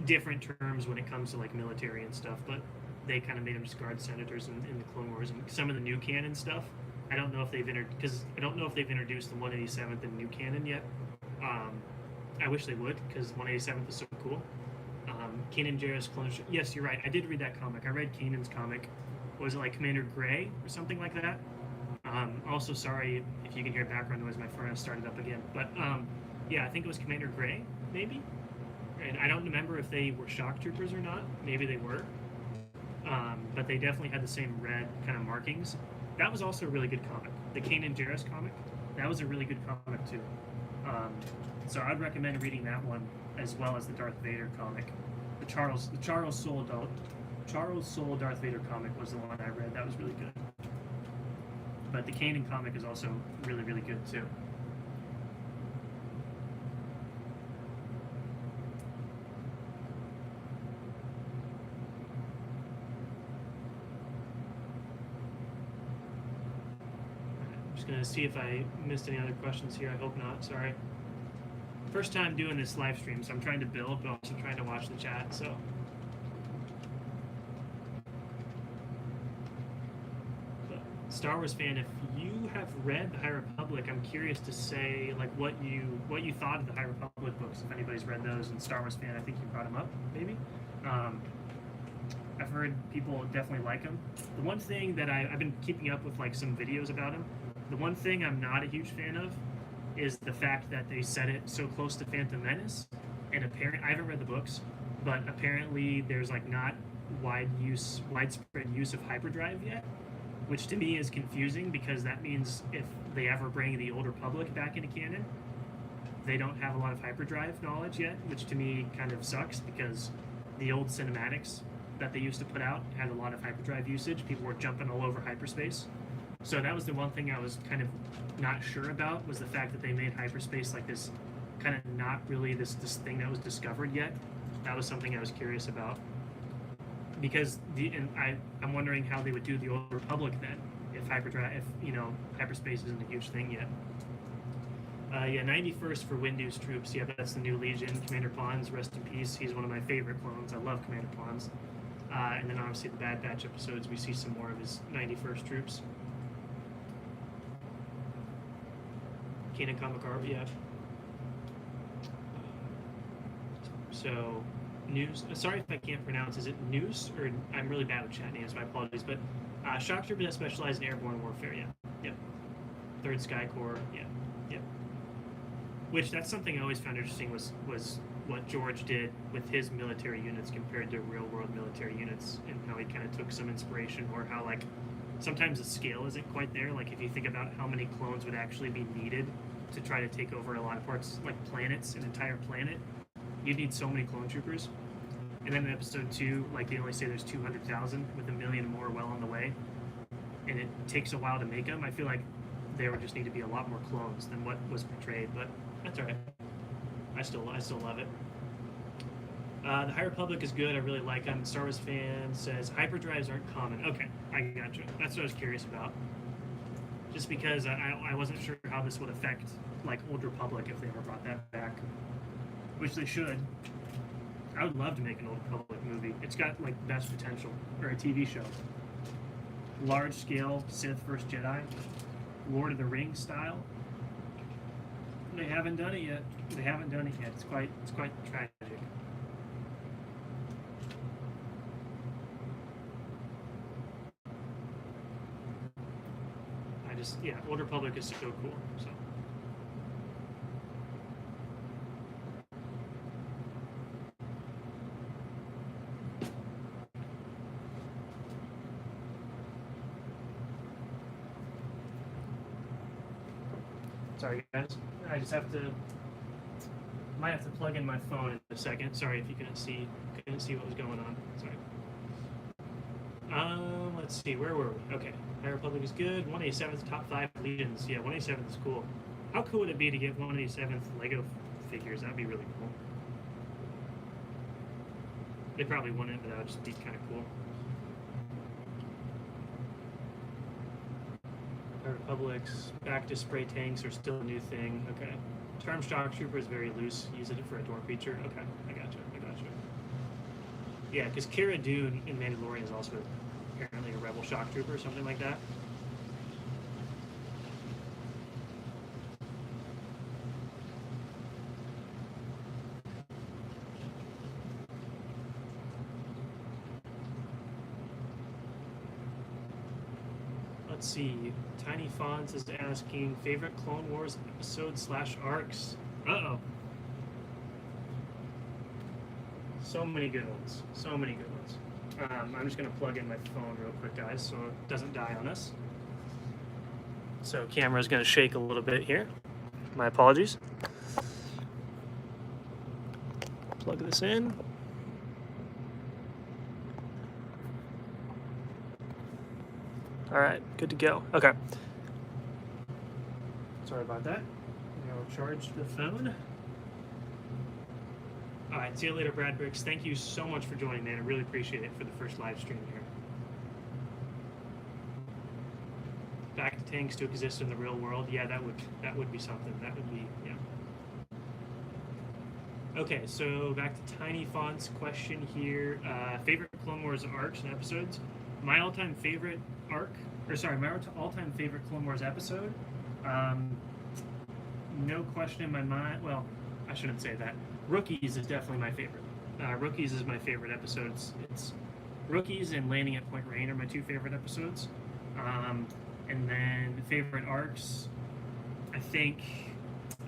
different terms when it comes to like military and stuff, but they kind of made them just guard senators in the Clone Wars and some of the new canon stuff. I don't know if they've introduced the 187th in new canon yet. I wish they would because 187th is so cool. Kanan Jarrus clone. Yes, you're right. I did read that comic. I read Kanan's comic. Was it like Commander Gray or something like that? Also, sorry if you can hear background noise. My furnace started up again. But yeah, I think it was Commander Gray, maybe. And I don't remember if they were Shock Troopers or not. Maybe they were. But they definitely had the same red kind of markings. That was also a really good comic. The Kanan Jarrus comic, that was a really good comic too. So I'd recommend reading that one as well as the Darth Vader comic. The Charles Soule Darth Vader comic was the one I read. That was really good. But the Kanan comic is also really, really good too. Gonna see if I missed any other questions here. I hope not. Sorry. First time doing this live stream, so I'm trying to build, but also trying to watch the chat. So. But Star Wars fan, if you have read the High Republic, I'm curious to say like what you thought of the High Republic books. If anybody's read those, and Star Wars fan, I think you brought them up, maybe. I've heard people definitely like them. The one thing that I've been keeping up with like some videos about them. The one thing I'm not a huge fan of is the fact that they set it so close to Phantom Menace, and I haven't read the books, but apparently there's like not widespread use of hyperdrive yet, which to me is confusing because that means if they ever bring the Old Republic back into canon, they don't have a lot of hyperdrive knowledge yet, which to me kind of sucks because the old cinematics that they used to put out had a lot of hyperdrive usage. People were jumping all over hyperspace. So that was the one thing I was kind of not sure about, was the fact that they made hyperspace like this kind of not really this thing that was discovered yet. That was something I was curious about. Because I'm wondering how they would do the Old Republic then, if hyperspace isn't a huge thing yet. Yeah, 91st for Windu's troops. Yeah, that's the new Legion. Commander Pons, rest in peace. He's one of my favorite clones. I love Commander Pons. And then obviously the Bad Batch episodes, we see some more of his 91st troops. Kanan Comic Art, yeah. So, News. Sorry if I can't pronounce. Is it News or I'm really bad with chat names. My apologies. But shock trooper that specialize in airborne warfare. Yeah. Yep. Third Sky Corps. Yeah. Yep. Which that's something I always found interesting was what George did with his military units compared to real world military units, and how he kind of took some inspiration, or how like sometimes the scale isn't quite there. Like if you think about how many clones would actually be needed to try to take over a lot of parts, like planets, an entire planet, you need so many clone troopers. And then in episode 2, like they only say there's 200,000 with a million more well on the way, and it takes a while to make them. I feel like there would just need to be a lot more clones than what was portrayed, but that's all right. I still love it. The High Republic is good. I really like them. Star Wars fan says hyperdrives aren't common. Okay, I gotcha. That's what I was curious about. Just because I wasn't sure how this would affect like Old Republic if they ever brought that back, which they should. I would love to make an Old Republic movie. It's got like best potential, or a TV show. Large scale Sith vs. Jedi, Lord of the Rings style. They haven't done it yet. They haven't done it yet. It's quite tragic. Old Republic is so cool. So. Sorry guys, I just might have to plug in my phone in a second. Sorry if you couldn't see what was going on. Sorry. Let's see, where were we? Okay, High Republic is good. 187th top 5 legions. Yeah, 187th is cool. How cool would it be to get 187th Lego figures? That'd be really cool. They probably wouldn't, but that would just be kind of cool. Republics, back to spray tanks are still a new thing. Okay. Term shock trooper is very loose. Use it for a door feature. Okay, I gotcha. Yeah, because Cara Dune in Mandalorian is also apparently a rebel shock trooper or something like that. Let's see. Tiny Fonts is asking favorite Clone Wars episodes / arcs. Uh-oh. So many good ones. I'm just going to plug in my phone real quick, guys, so it doesn't die on us. So camera's going to shake a little bit here. My apologies. Plug this in. All right, good to go. Okay. Sorry about that. I'll charge the phone. All right, see you later, Brad Bricks. Thank you so much for joining, man. I really appreciate it for the first live stream here. Back to tanks to exist in the real world. Yeah, that would be something. That would be, yeah. Okay, so back to Tiny Font's question here. Favorite Clone Wars arcs and episodes. My all-time favorite all-time favorite Clone Wars episode. No question in my mind. Well, I shouldn't say that. Rookies is definitely my favorite. Rookies is my favorite episode. It's Rookies and Landing at Point Rain are my 2 favorite episodes. And then favorite arcs, I think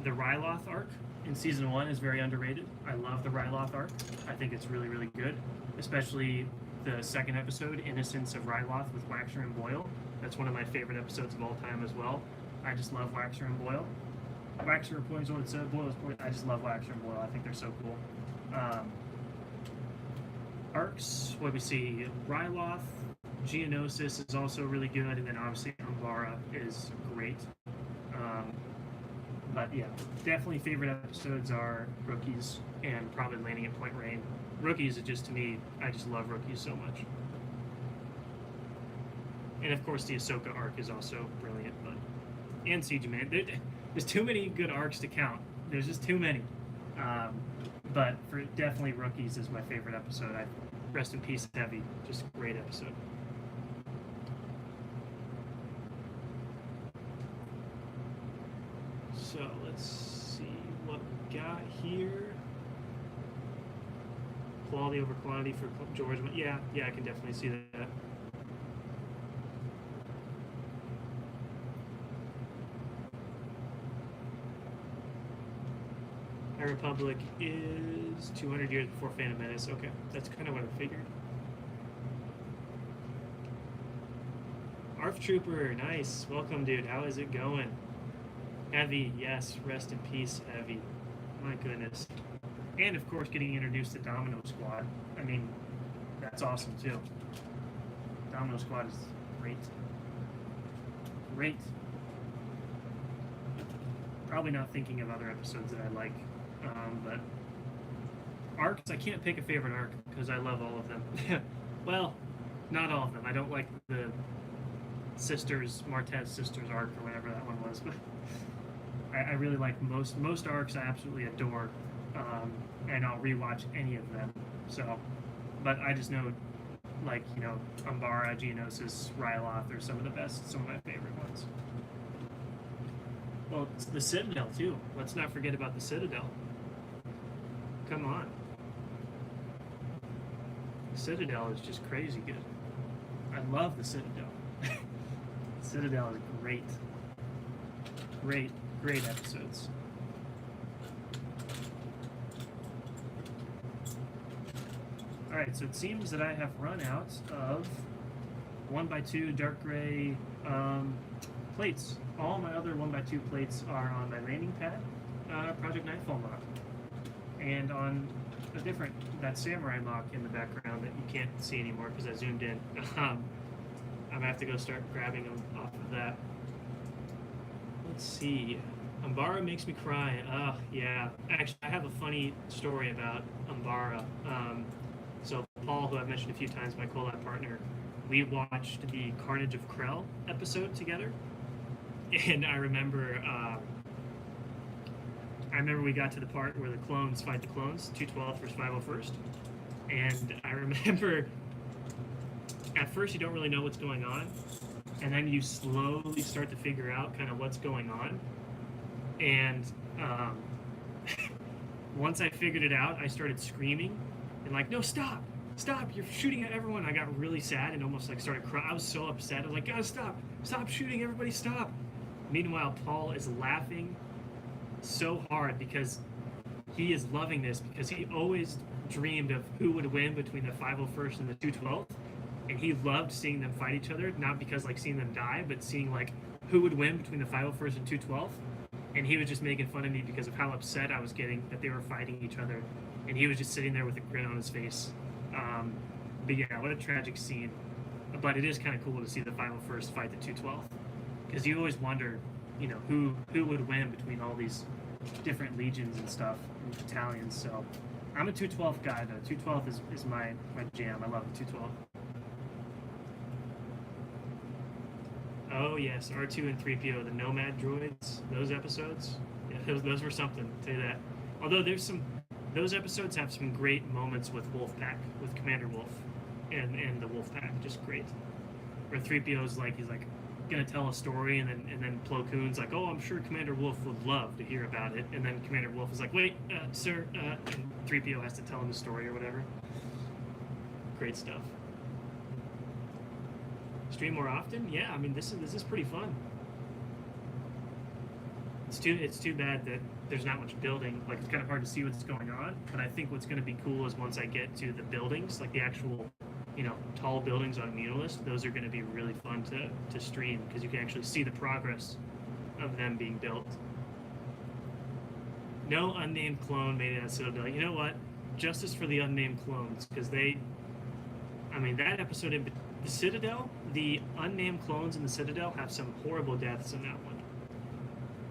the Ryloth arc in season 1 is very underrated. I love the Ryloth arc. I think it's really, really good, especially the 2nd episode, Innocence of Ryloth with Waxer and Boyle. That's one of my favorite episodes of all time as well. I just love Waxer and Boyle. Waxer points what it said, Boyle's point. I just love Waxer and Boyle. I think they're so cool. Arcs, what do we see? Ryloth, Geonosis is also really good, and then obviously Umbara is great. But yeah, definitely favorite episodes are Rookies and probably Landing at Point Rain. Rookies is just, to me, I just love Rookies so much. And of course the Ahsoka arc is also brilliant, but and Siege of Man. There's too many good arcs to count. There's just too many. But for definitely Rookies is my favorite episode. Rest in peace, Heavy. Just a great episode. So let's see what we got here. quality over quantity for George. Yeah, I can definitely see that. High Republic is 200 years before Phantom Menace. Okay, that's kind of what I figured. ARF Trooper, nice. Welcome, dude. How is it going? Heavy, yes. Rest in peace, Heavy. My goodness. And, of course, getting introduced to Domino Squad. I mean, that's awesome, too. Domino Squad is great. Great. Probably not thinking of other episodes that I like, but arcs, I can't pick a favorite arc because I love all of them. Well, not all of them. I don't like the Martez sisters arc or whatever that one was, but I really like most arcs. I absolutely adore, and I'll rewatch any of them. So, but I just know, like, you know, Umbara, Geonosis, Ryloth are some of my favorite ones. Well, it's the Citadel too. Let's not forget about the Citadel. Come on. The Citadel is just crazy good. I love the Citadel. Citadel is great. Great episodes. Alright, so it seems that I have run out of 1x2 dark gray plates. All my other 1x2 plates are on my landing pad, Project Nightfall mock. And on a different, that Samurai mock in the background that you can't see anymore because I zoomed in. I'm gonna have to go start grabbing them off of that. Let's see. Umbara makes me cry. Yeah. Actually, I have a funny story about Umbara. So Paul, who I've mentioned a few times, my collab partner, we watched the Carnage of Krell episode together. And I remember we got to the part where the clones fight the clones, 212 versus 501st. And I remember at first you don't really know what's going on, and then you slowly start to figure out kind of what's going on. And once I figured it out, I started screaming and like, no, stop, you're shooting at everyone. I got really sad and almost like started crying. I was so upset. I was like, guys, stop shooting, everybody stop. Meanwhile, Paul is laughing so hard because he is loving this, because he always dreamed of who would win between the 501st and the 212th, and he loved seeing them fight each other, not because like seeing them die, but seeing like who would win between the 501st and 212th. And he was just making fun of me because of how upset I was getting that they were fighting each other, and he was just sitting there with a grin on his face. But yeah, what a tragic scene. But it is kind of cool to see the 501st fight the 212th, because you always wonder, you know, who would win between all these different legions and stuff and battalions. So I'm a 212 guy though. 212 is my jam. I love the 212. Oh yes, R2 and 3PO, the Nomad droids, those episodes. Yeah, those were something, I'll tell you that. Although those episodes have some great moments with Wolfpack, with Commander Wolf and the Wolfpack, just great. Where 3PO's like, he's like gonna tell a story, and then Plo Koon's like, oh, I'm sure Commander Wolf would love to hear about it, and then Commander Wolf is like, wait, sir, and 3PO has to tell him the story or whatever. Great stuff. Stream more often? Yeah, I mean this is pretty fun. It's too bad that there's not much building. Like, it's kind of hard to see what's going on, but I think what's going to be cool is once I get to the buildings, like the actual, you know, tall buildings on Muunilinst, those are going to be really fun to stream, because you can actually see the progress of them being built. No unnamed clone made it at Citadel. You know what? Justice for the unnamed clones, because that episode in the Citadel, the unnamed clones in the Citadel have some horrible deaths in that one.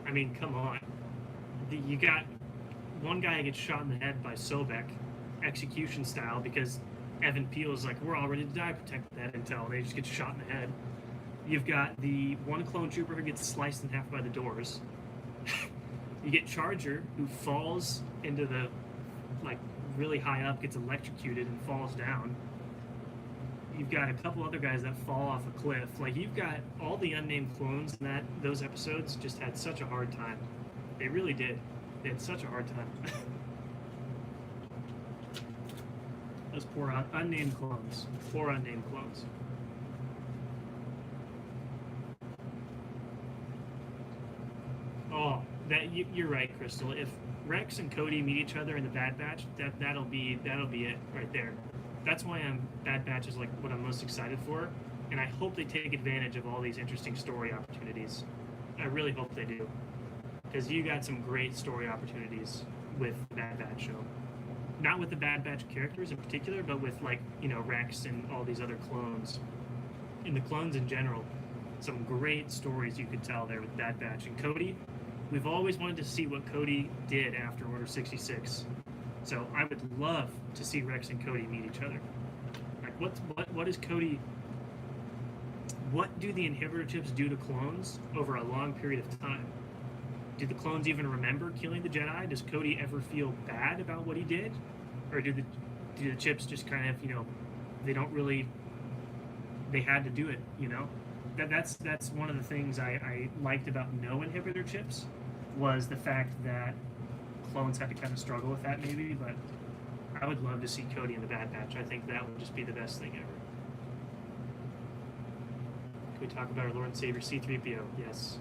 I mean, come on. You got one guy gets shot in the head by Sobek, execution style, because Evan Peel is like, we're all ready to die, protect that intel. They just get shot in the head. You've got the one clone trooper who gets sliced in half by the doors. You get Charger, who falls into the, like, really high up, gets electrocuted and falls down. You've got a couple other guys that fall off a cliff. Like, you've got all the unnamed clones in those episodes just had such a hard time. They really did. They had such a hard time. Those poor unnamed clones. Poor unnamed clones. Oh, you're right, Crystal. If Rex and Cody meet each other in the Bad Batch, that'll be it right there. That's why Bad Batch is like what I'm most excited for, and I hope they take advantage of all these interesting story opportunities. I really hope they do, because you got some great story opportunities with the Bad Batch show. Not with the Bad Batch characters in particular, but with, like, you know, Rex and all these other clones. And the clones in general, some great stories you could tell there with Bad Batch. And Cody, we've always wanted to see what Cody did after Order 66. So I would love to see Rex and Cody meet each other. Like, what is Cody... What do the inhibitor chips do to clones over a long period of time? Do the clones even remember killing the Jedi? Does Cody ever feel bad about what he did? Or do the chips just kind of, you know, they don't really, they had to do it, you know? That's one of the things I liked about no inhibitor chips, was the fact that clones had to kind of struggle with that maybe, but I would love to see Cody in the Bad Batch. I think that would just be the best thing ever. Can we talk about our Lord and Savior C-3PO? Yes.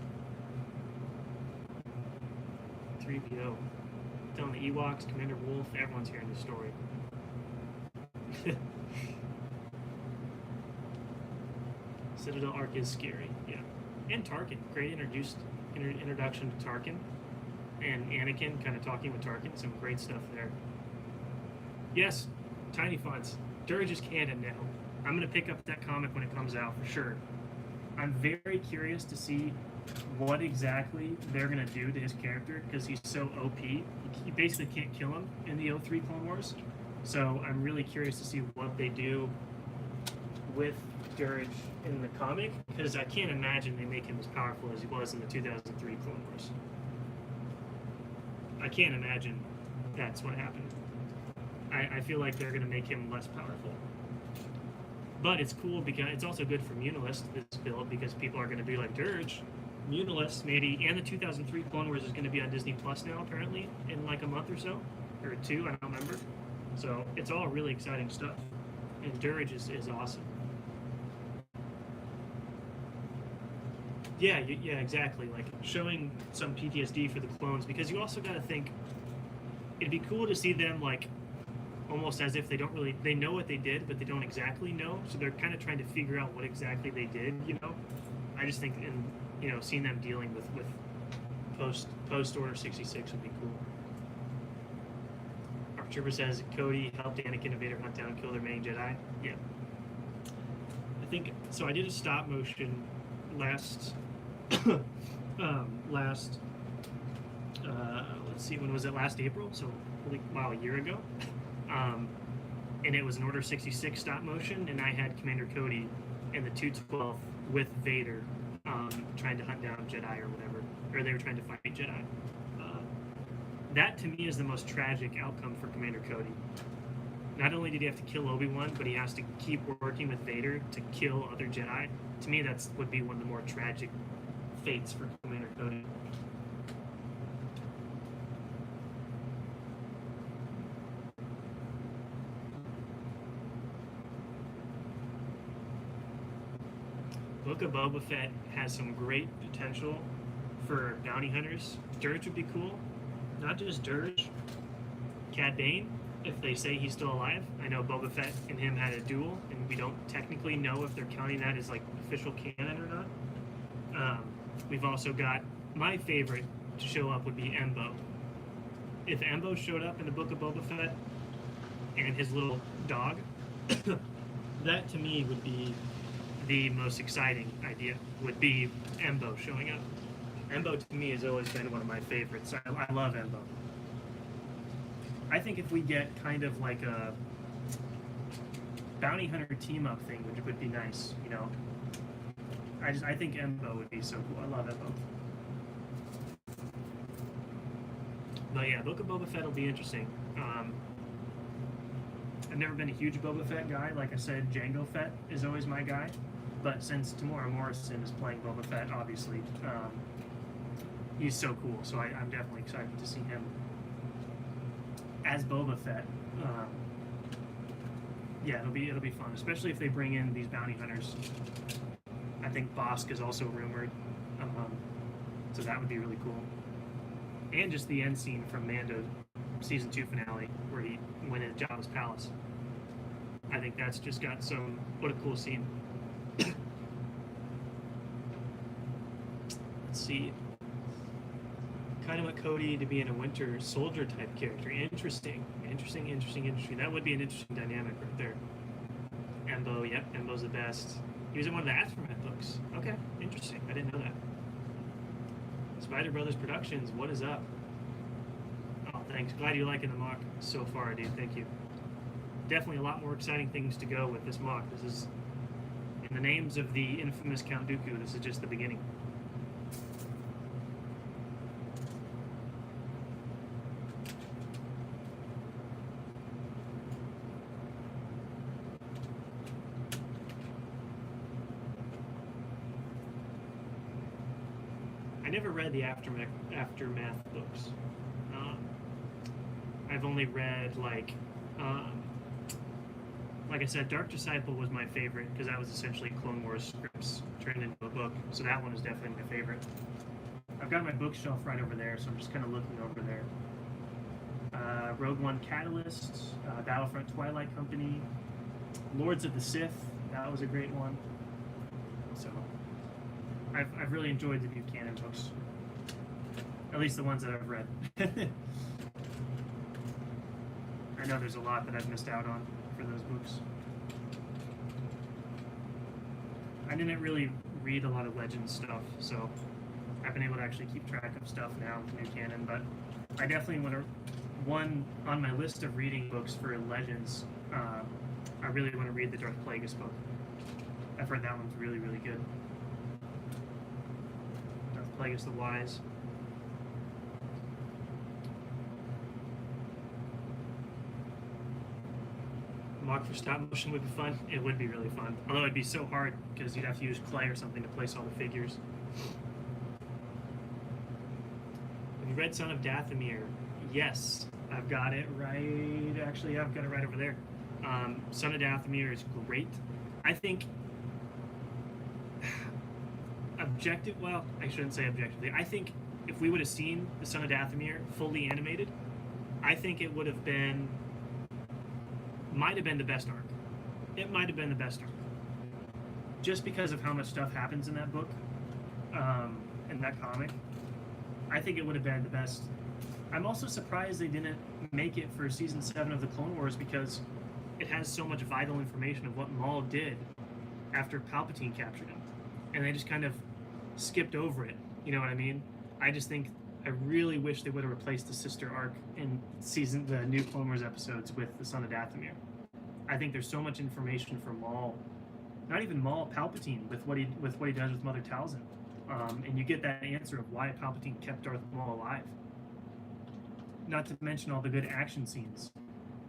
3PO. Telling the Ewoks, Commander Wolf, everyone's hearing this story. Citadel arc is scary, yeah. And Tarkin, great introduction to Tarkin. And Anakin kind of talking with Tarkin, some great stuff there. Yes, tiny fonts. Dirge is canon now. I'm going to pick up that comic when it comes out for sure. I'm very curious to see what exactly they're going to do to his character, because he's so OP. He basically can't kill him in the 03 Clone Wars. So I'm really curious to see what they do with Dirge in the comic, because I can't imagine they make him as powerful as he was in the 2003 Clone Wars. I can't imagine that's what happened. I feel like they're going to make him less powerful. But it's cool because it's also good for Munnilinst, this build, because people are going to be like, Dirge, Munnilinst maybe, and the 2003 Clone Wars is going to be on Disney Plus now, apparently, in like a month or so, or two, I don't remember. So it's all really exciting stuff, and Dirge is awesome. Yeah, exactly, like showing some PTSD for the clones, because you also got to think, it'd be cool to see them like, almost as if they know what they did, but they don't exactly know. So they're kind of trying to figure out what exactly they did, you know? I just think, seeing them dealing with post Order 66 would be cool. Our Trooper says Cody helped Anakin and Vader hunt down and kill their main Jedi. Yeah. I think, so I did a stop motion last, let's see, when was it? Last April? So, a year ago. And it was an Order 66 stop motion, and I had Commander Cody in the 212 with Vader, trying to hunt down Jedi or whatever, or they were trying to fight Jedi. That to me is the most tragic outcome for Commander Cody. Not only did he have to kill Obi-Wan, but he has to keep working with Vader to kill other Jedi. To me, that would be one of the more tragic fates for Commander Cody. Book of Boba Fett has some great potential for bounty hunters. Dirge would be cool. Not just Dirge. Cad Bane, if they say he's still alive. I know Boba Fett and him had a duel, and we don't technically know if they're counting that as like official canon or not. We've also got, my favorite to show up would be Embo. If Embo showed up in the Book of Boba Fett and his little dog, that to me would be the most exciting idea, would be Embo showing up. Embo to me has always been one of my favorites. I love Embo. I think if we get kind of like a bounty hunter team up thing, which would be nice, you know. I think Embo would be so cool. I love Embo. But yeah, Book of Boba Fett will be interesting. I've never been a huge Boba Fett guy. Like I said, Jango Fett is always my guy. But since Tamora Morrison is playing Boba Fett, obviously, he's so cool. So I'm definitely excited to see him as Boba Fett. Yeah, it'll be fun, especially if they bring in these bounty hunters. I think Bosk is also rumored, so that would be really cool. And just the end scene from Mando season 2 finale where he went in Jabba's palace. I think that's just got some, what a cool scene. Let's see. Kind of want Cody to be in a Winter Soldier type character. Interesting. That would be an interesting dynamic right there. Embo, yep, Embo's the best. He was in one of the Aftermath books. Okay, interesting. I didn't know that. Spider Brothers Productions, what is up? Oh, thanks. Glad you're liking the mock so far, dude. Thank you. Definitely a lot more exciting things to go with this mock. This is, in the names of the infamous Count Dooku, this is just the beginning. I never read the Aftermath books. I've only read, like I said, Dark Disciple was my favorite because that was essentially Clone Wars scripts turned into a book. So that one is definitely my favorite. I've got my bookshelf right over there, so I'm just kind of looking over there. Rogue One Catalyst, Battlefront Twilight Company, Lords of the Sith, that was a great one. So I've really enjoyed the new canon books. At least the ones that I've read. I know there's a lot that I've missed out on for those books. I didn't really read a lot of Legends stuff, so I've been able to actually keep track of stuff now with new canon, but I definitely want to, one on my list of reading books for Legends, I really want to read the Darth Plagueis book. I've heard that one's really, really good. Darth Plagueis the Wise. Mock for stop motion would be fun. It would be really fun. Although it'd be so hard because you'd have to use clay or something to place all the figures. Have you read Son of Dathomir? Yes, I've got it right. Actually, yeah, I've got it right over there. Son of Dathomir is great. I think well, I shouldn't say objectively. I think if we would have seen the Son of Dathomir fully animated, I think it would have been, might have been the best arc. It might have been the best arc. Just because of how much stuff happens in that book, in that comic, I think it would have been the best. I'm also surprised they didn't make it for season 7 of the Clone Wars because it has so much vital information of what Maul did after Palpatine captured him. And they just kind of skipped over it. You know what I mean? I just think, I really wish they would have replaced the sister arc in the new Clone Wars episodes with the Son of Dathomir. I think there's so much information for Maul, not even Maul, Palpatine, with what he does with Mother Talzin. And you get that answer of why Palpatine kept Darth Maul alive. Not to mention all the good action scenes.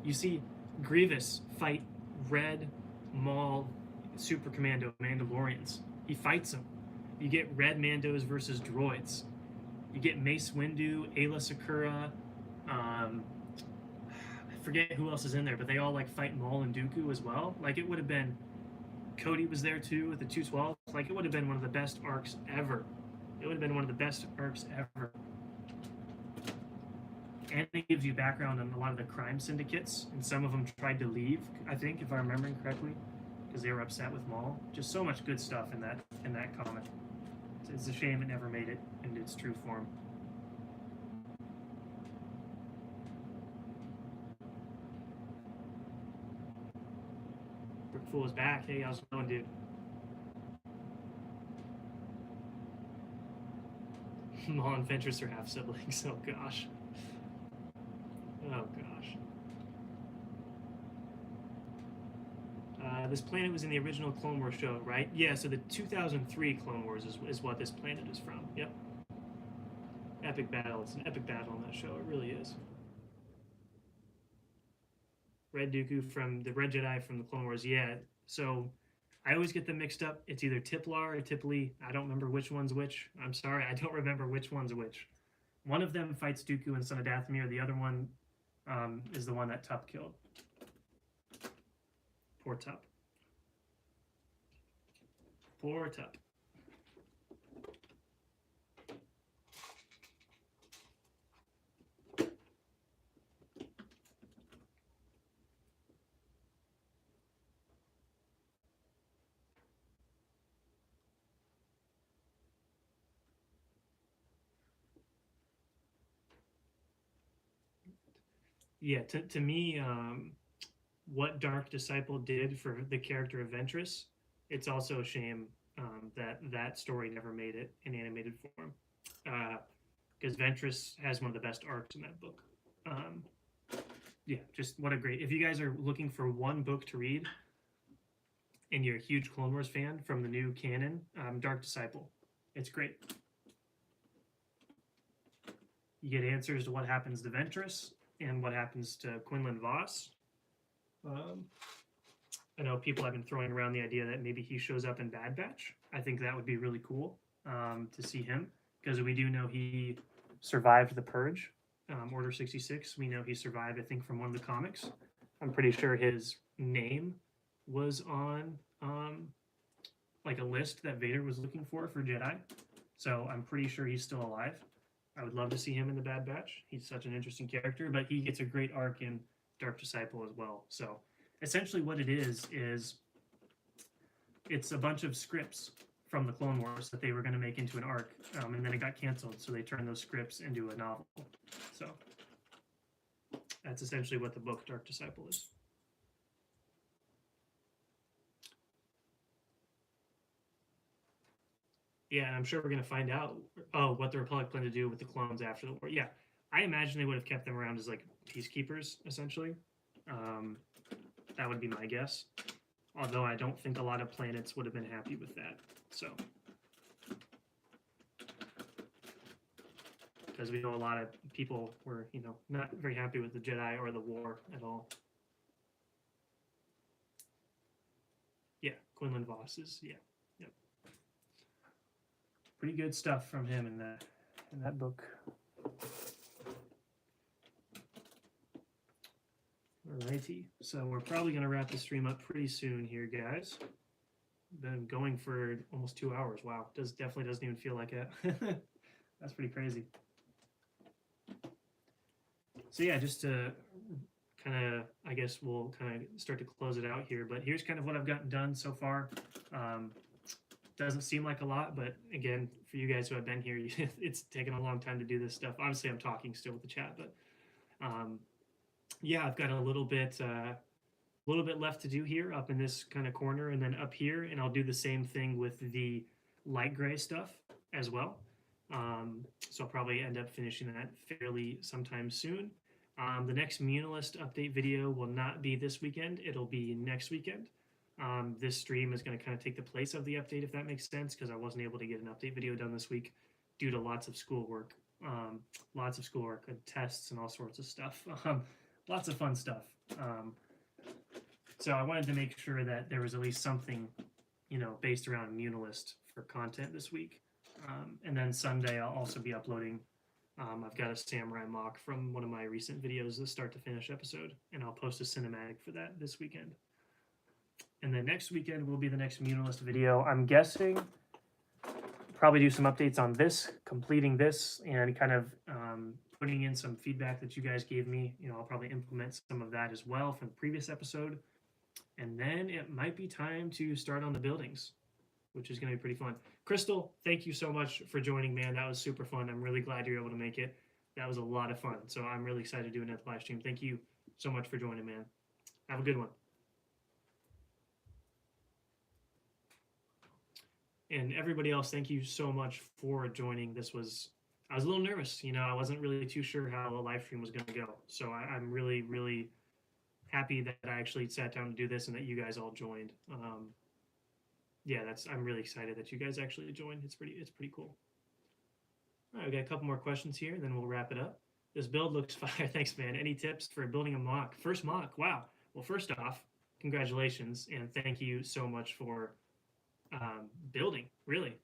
You see Grievous fight Red Maul Super Commando Mandalorians. He fights them. You get Red Mandos versus droids. You get Mace Windu, Ayla Secura, I forget who else is in there, but they all like fight Maul and Dooku as well. Like it would have been, Cody was there too with the 212. Like it would have been one of the best arcs ever. It would have been one of the best arcs ever. And it gives you background on a lot of the crime syndicates, and some of them tried to leave, I think, if I'm remembering correctly, because they were upset with Maul. Just so much good stuff in that comic. It's a shame it never made it in its true form. Brickful is back. Hey, how's it going, dude? Maul and Ventress are half siblings. Oh gosh. Oh gosh. This planet was in the original Clone Wars show, right? Yeah, so the 2003 Clone Wars is what this planet is from. Yep. Epic battle. It's an epic battle on that show. It really is. Red Dooku from the Red Jedi from the Clone Wars. Yeah. So I always get them mixed up. It's either Tiplar or Tiplee. I don't remember which one's which. I'm sorry. I don't remember which one's which. One of them fights Dooku and Son of Dathomir. The other one is the one that Tup killed. Poor Tup. Poor Tup. Yeah, to me, what Dark Disciple did for the character of Ventress, it's also a shame that that story never made it in animated form. Because Ventress has one of the best arcs in that book. Yeah, just what a great. If you guys are looking for one book to read and you're a huge Clone Wars fan from the new canon, Dark Disciple. It's great. You get answers to what happens to Ventress and what happens to Quinlan Voss. I know people have been throwing around the idea that maybe he shows up in Bad Batch. I think that would be really cool to see him, because we do know he survived the Purge, Order 66. We know he survived, I think, from one of the comics. I'm pretty sure his name was on like a list that Vader was looking for Jedi. So I'm pretty sure he's still alive. I would love to see him in the Bad Batch. He's such an interesting character, but he gets a great arc in Dark Disciple as well. So essentially what it is it's a bunch of scripts from the Clone Wars that they were going to make into an arc, and then it got canceled, so they turned those scripts into a novel. So that's essentially what the book Dark Disciple is. Yeah, and I'm sure we're going to find out what the Republic planned to do with the clones after the war. Yeah, I imagine they would have kept them around as like peacekeepers, essentially. That would be my guess. Although I don't think a lot of planets would have been happy with that. So, because we know a lot of people were, not very happy with the Jedi or the war at all. Yeah, Quinlan Voss is, yeah. Yep. Pretty good stuff from him in that book. Alrighty, so we're probably going to wrap the stream up pretty soon here, guys. Been going for almost 2 hours. Wow, definitely doesn't even feel like it. That's pretty crazy. So yeah, just to kind of, I guess we'll kind of start to close it out here. But here's kind of what I've gotten done so far. Doesn't seem like a lot, but again, for you guys who have been here, it's taken a long time to do this stuff. Obviously, I'm talking still with the chat, but yeah, I've got a little bit left to do here up in this kind of corner, and then up here, and I'll do the same thing with the light gray stuff as well. So I'll probably end up finishing that fairly sometime soon. The next Munnilinst update video will not be this weekend. It'll be next weekend. This stream is going to kind of take the place of the update, if that makes sense, because I wasn't able to get an update video done this week due to lots of schoolwork. And tests and all sorts of stuff. Lots of fun stuff. So I wanted to make sure that there was at least something, based around Muunilinst for content this week. And then Sunday I'll also be uploading. I've got a samurai mock from one of my recent videos, the start to finish episode, and I'll post a cinematic for that this weekend. And then next weekend will be the next Muunilinst video. I'm guessing probably do some updates on this, completing this, and kind of putting in some feedback that you guys gave me. I'll probably implement some of that as well from the previous episode. And then it might be time to start on the buildings, which is going to be pretty fun. Crystal, thank you so much for joining, man. That was super fun. I'm really glad you're able to make it. That was a lot of fun. So I'm really excited to do another live stream. Thank you so much for joining, man. Have a good one. And everybody else, thank you so much for joining. I was a little nervous. I wasn't really too sure how the live stream was going to go. So I'm really, really happy that I actually sat down to do this and that you guys all joined. Yeah, I'm really excited that you guys actually joined. It's pretty cool. All right, we got a couple more questions here, and then we'll wrap it up. This build looks fire. Thanks, man. Any tips for building a mock? First mock. Wow. Well, first off, congratulations, and thank you so much for building. Really,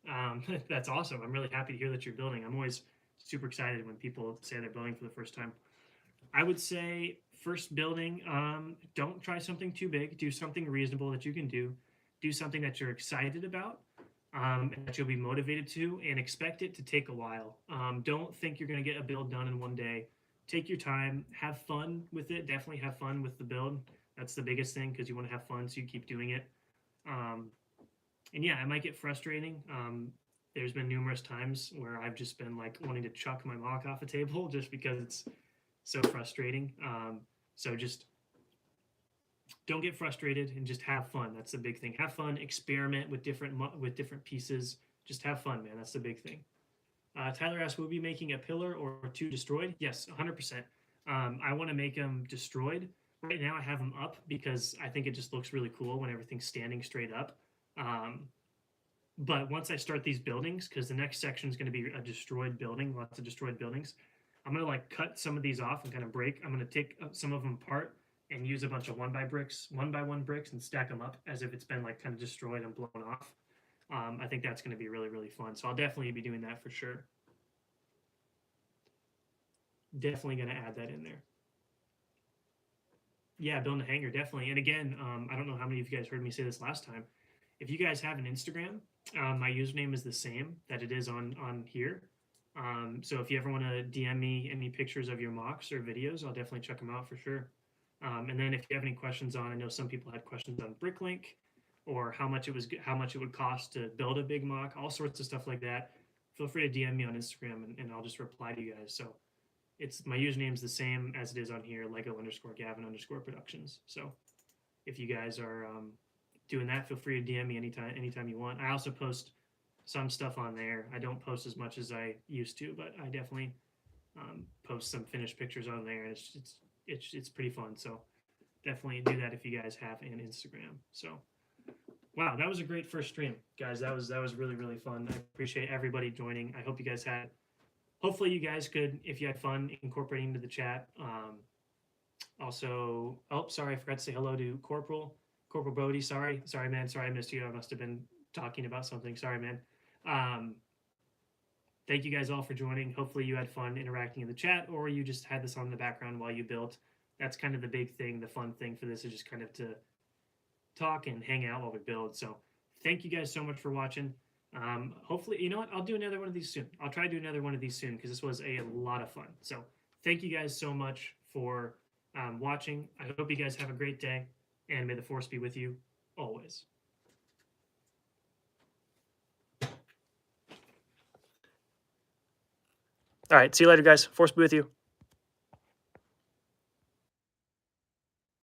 that's awesome. I'm really happy to hear that you're building. I'm always super excited when people say they're building for the first time. I would say First building, don't try something too big. Do something reasonable that you can do. Do something that you're excited about, and that you'll be motivated to, and expect it to take a while. Don't think you're going to get a build done in one day. Take your time. Have fun with it. Definitely have fun with the build. That's the biggest thing because you want to have fun, so you keep doing it. And yeah, it might get frustrating. There's been numerous times where I've just been like wanting to chuck my mock off a table just because it's so frustrating. So just don't get frustrated and just have fun. That's the big thing. Have fun. Experiment with different pieces. Just have fun, man. That's the big thing. Tyler asks, will we be making a pillar or two destroyed? Yes, 100%. I want to make them destroyed. Right now I have them up because I think it just looks really cool when everything's standing straight up. But once I start these buildings, because the next section is going to be a destroyed building, lots of destroyed buildings, I'm going to like cut some of these off and kind of break. I'm going to take some of them apart and use a bunch of one by one bricks and stack them up as if it's been like kind of destroyed and blown off. I think that's going to be really, really fun. So I'll definitely be doing that for sure. Definitely going to add that in there. Yeah, building a hangar, definitely. And again, I don't know how many of you guys heard me say this last time. If you guys have an Instagram, my username is the same that it is on here. So if you ever want to DM me any pictures of your mocks or videos, I'll definitely check them out for sure. And then if you have any questions on, I know some people had questions on Bricklink or how much it would cost to build a big mock, all sorts of stuff like that. Feel free to DM me on Instagram and I'll just reply to you guys. So it's my username's the same as it is on here, Lego_Gavin_Productions. So if you guys are doing that, feel free to DM me anytime you want. I also post some stuff on there. I don't post as much as I used to, but I definitely post some finished pictures on there, and it's pretty fun. So definitely do that if you guys have an Instagram. So wow, that was a great first stream, guys. That was really, really fun. I appreciate everybody joining. I hope you guys had. Hopefully you guys could, if you had fun, incorporating into the chat. Also, oh, sorry, I forgot to say hello to Corporal Bodie. Sorry, man. Sorry I missed you. I must have been talking about something. Sorry, man. Thank you guys all for joining. Hopefully you had fun interacting in the chat, or you just had this on in the background while you built. That's kind of the big thing. The fun thing for this is just kind of to talk and hang out while we build. So thank you guys so much for watching. Hopefully, you know what? I'll do another one of these soon. I'll try to do another one of these soon because this was a lot of fun. So thank you guys so much for watching. I hope you guys have a great day, and may the force be with you always. All right, see you later, guys. Force be with you.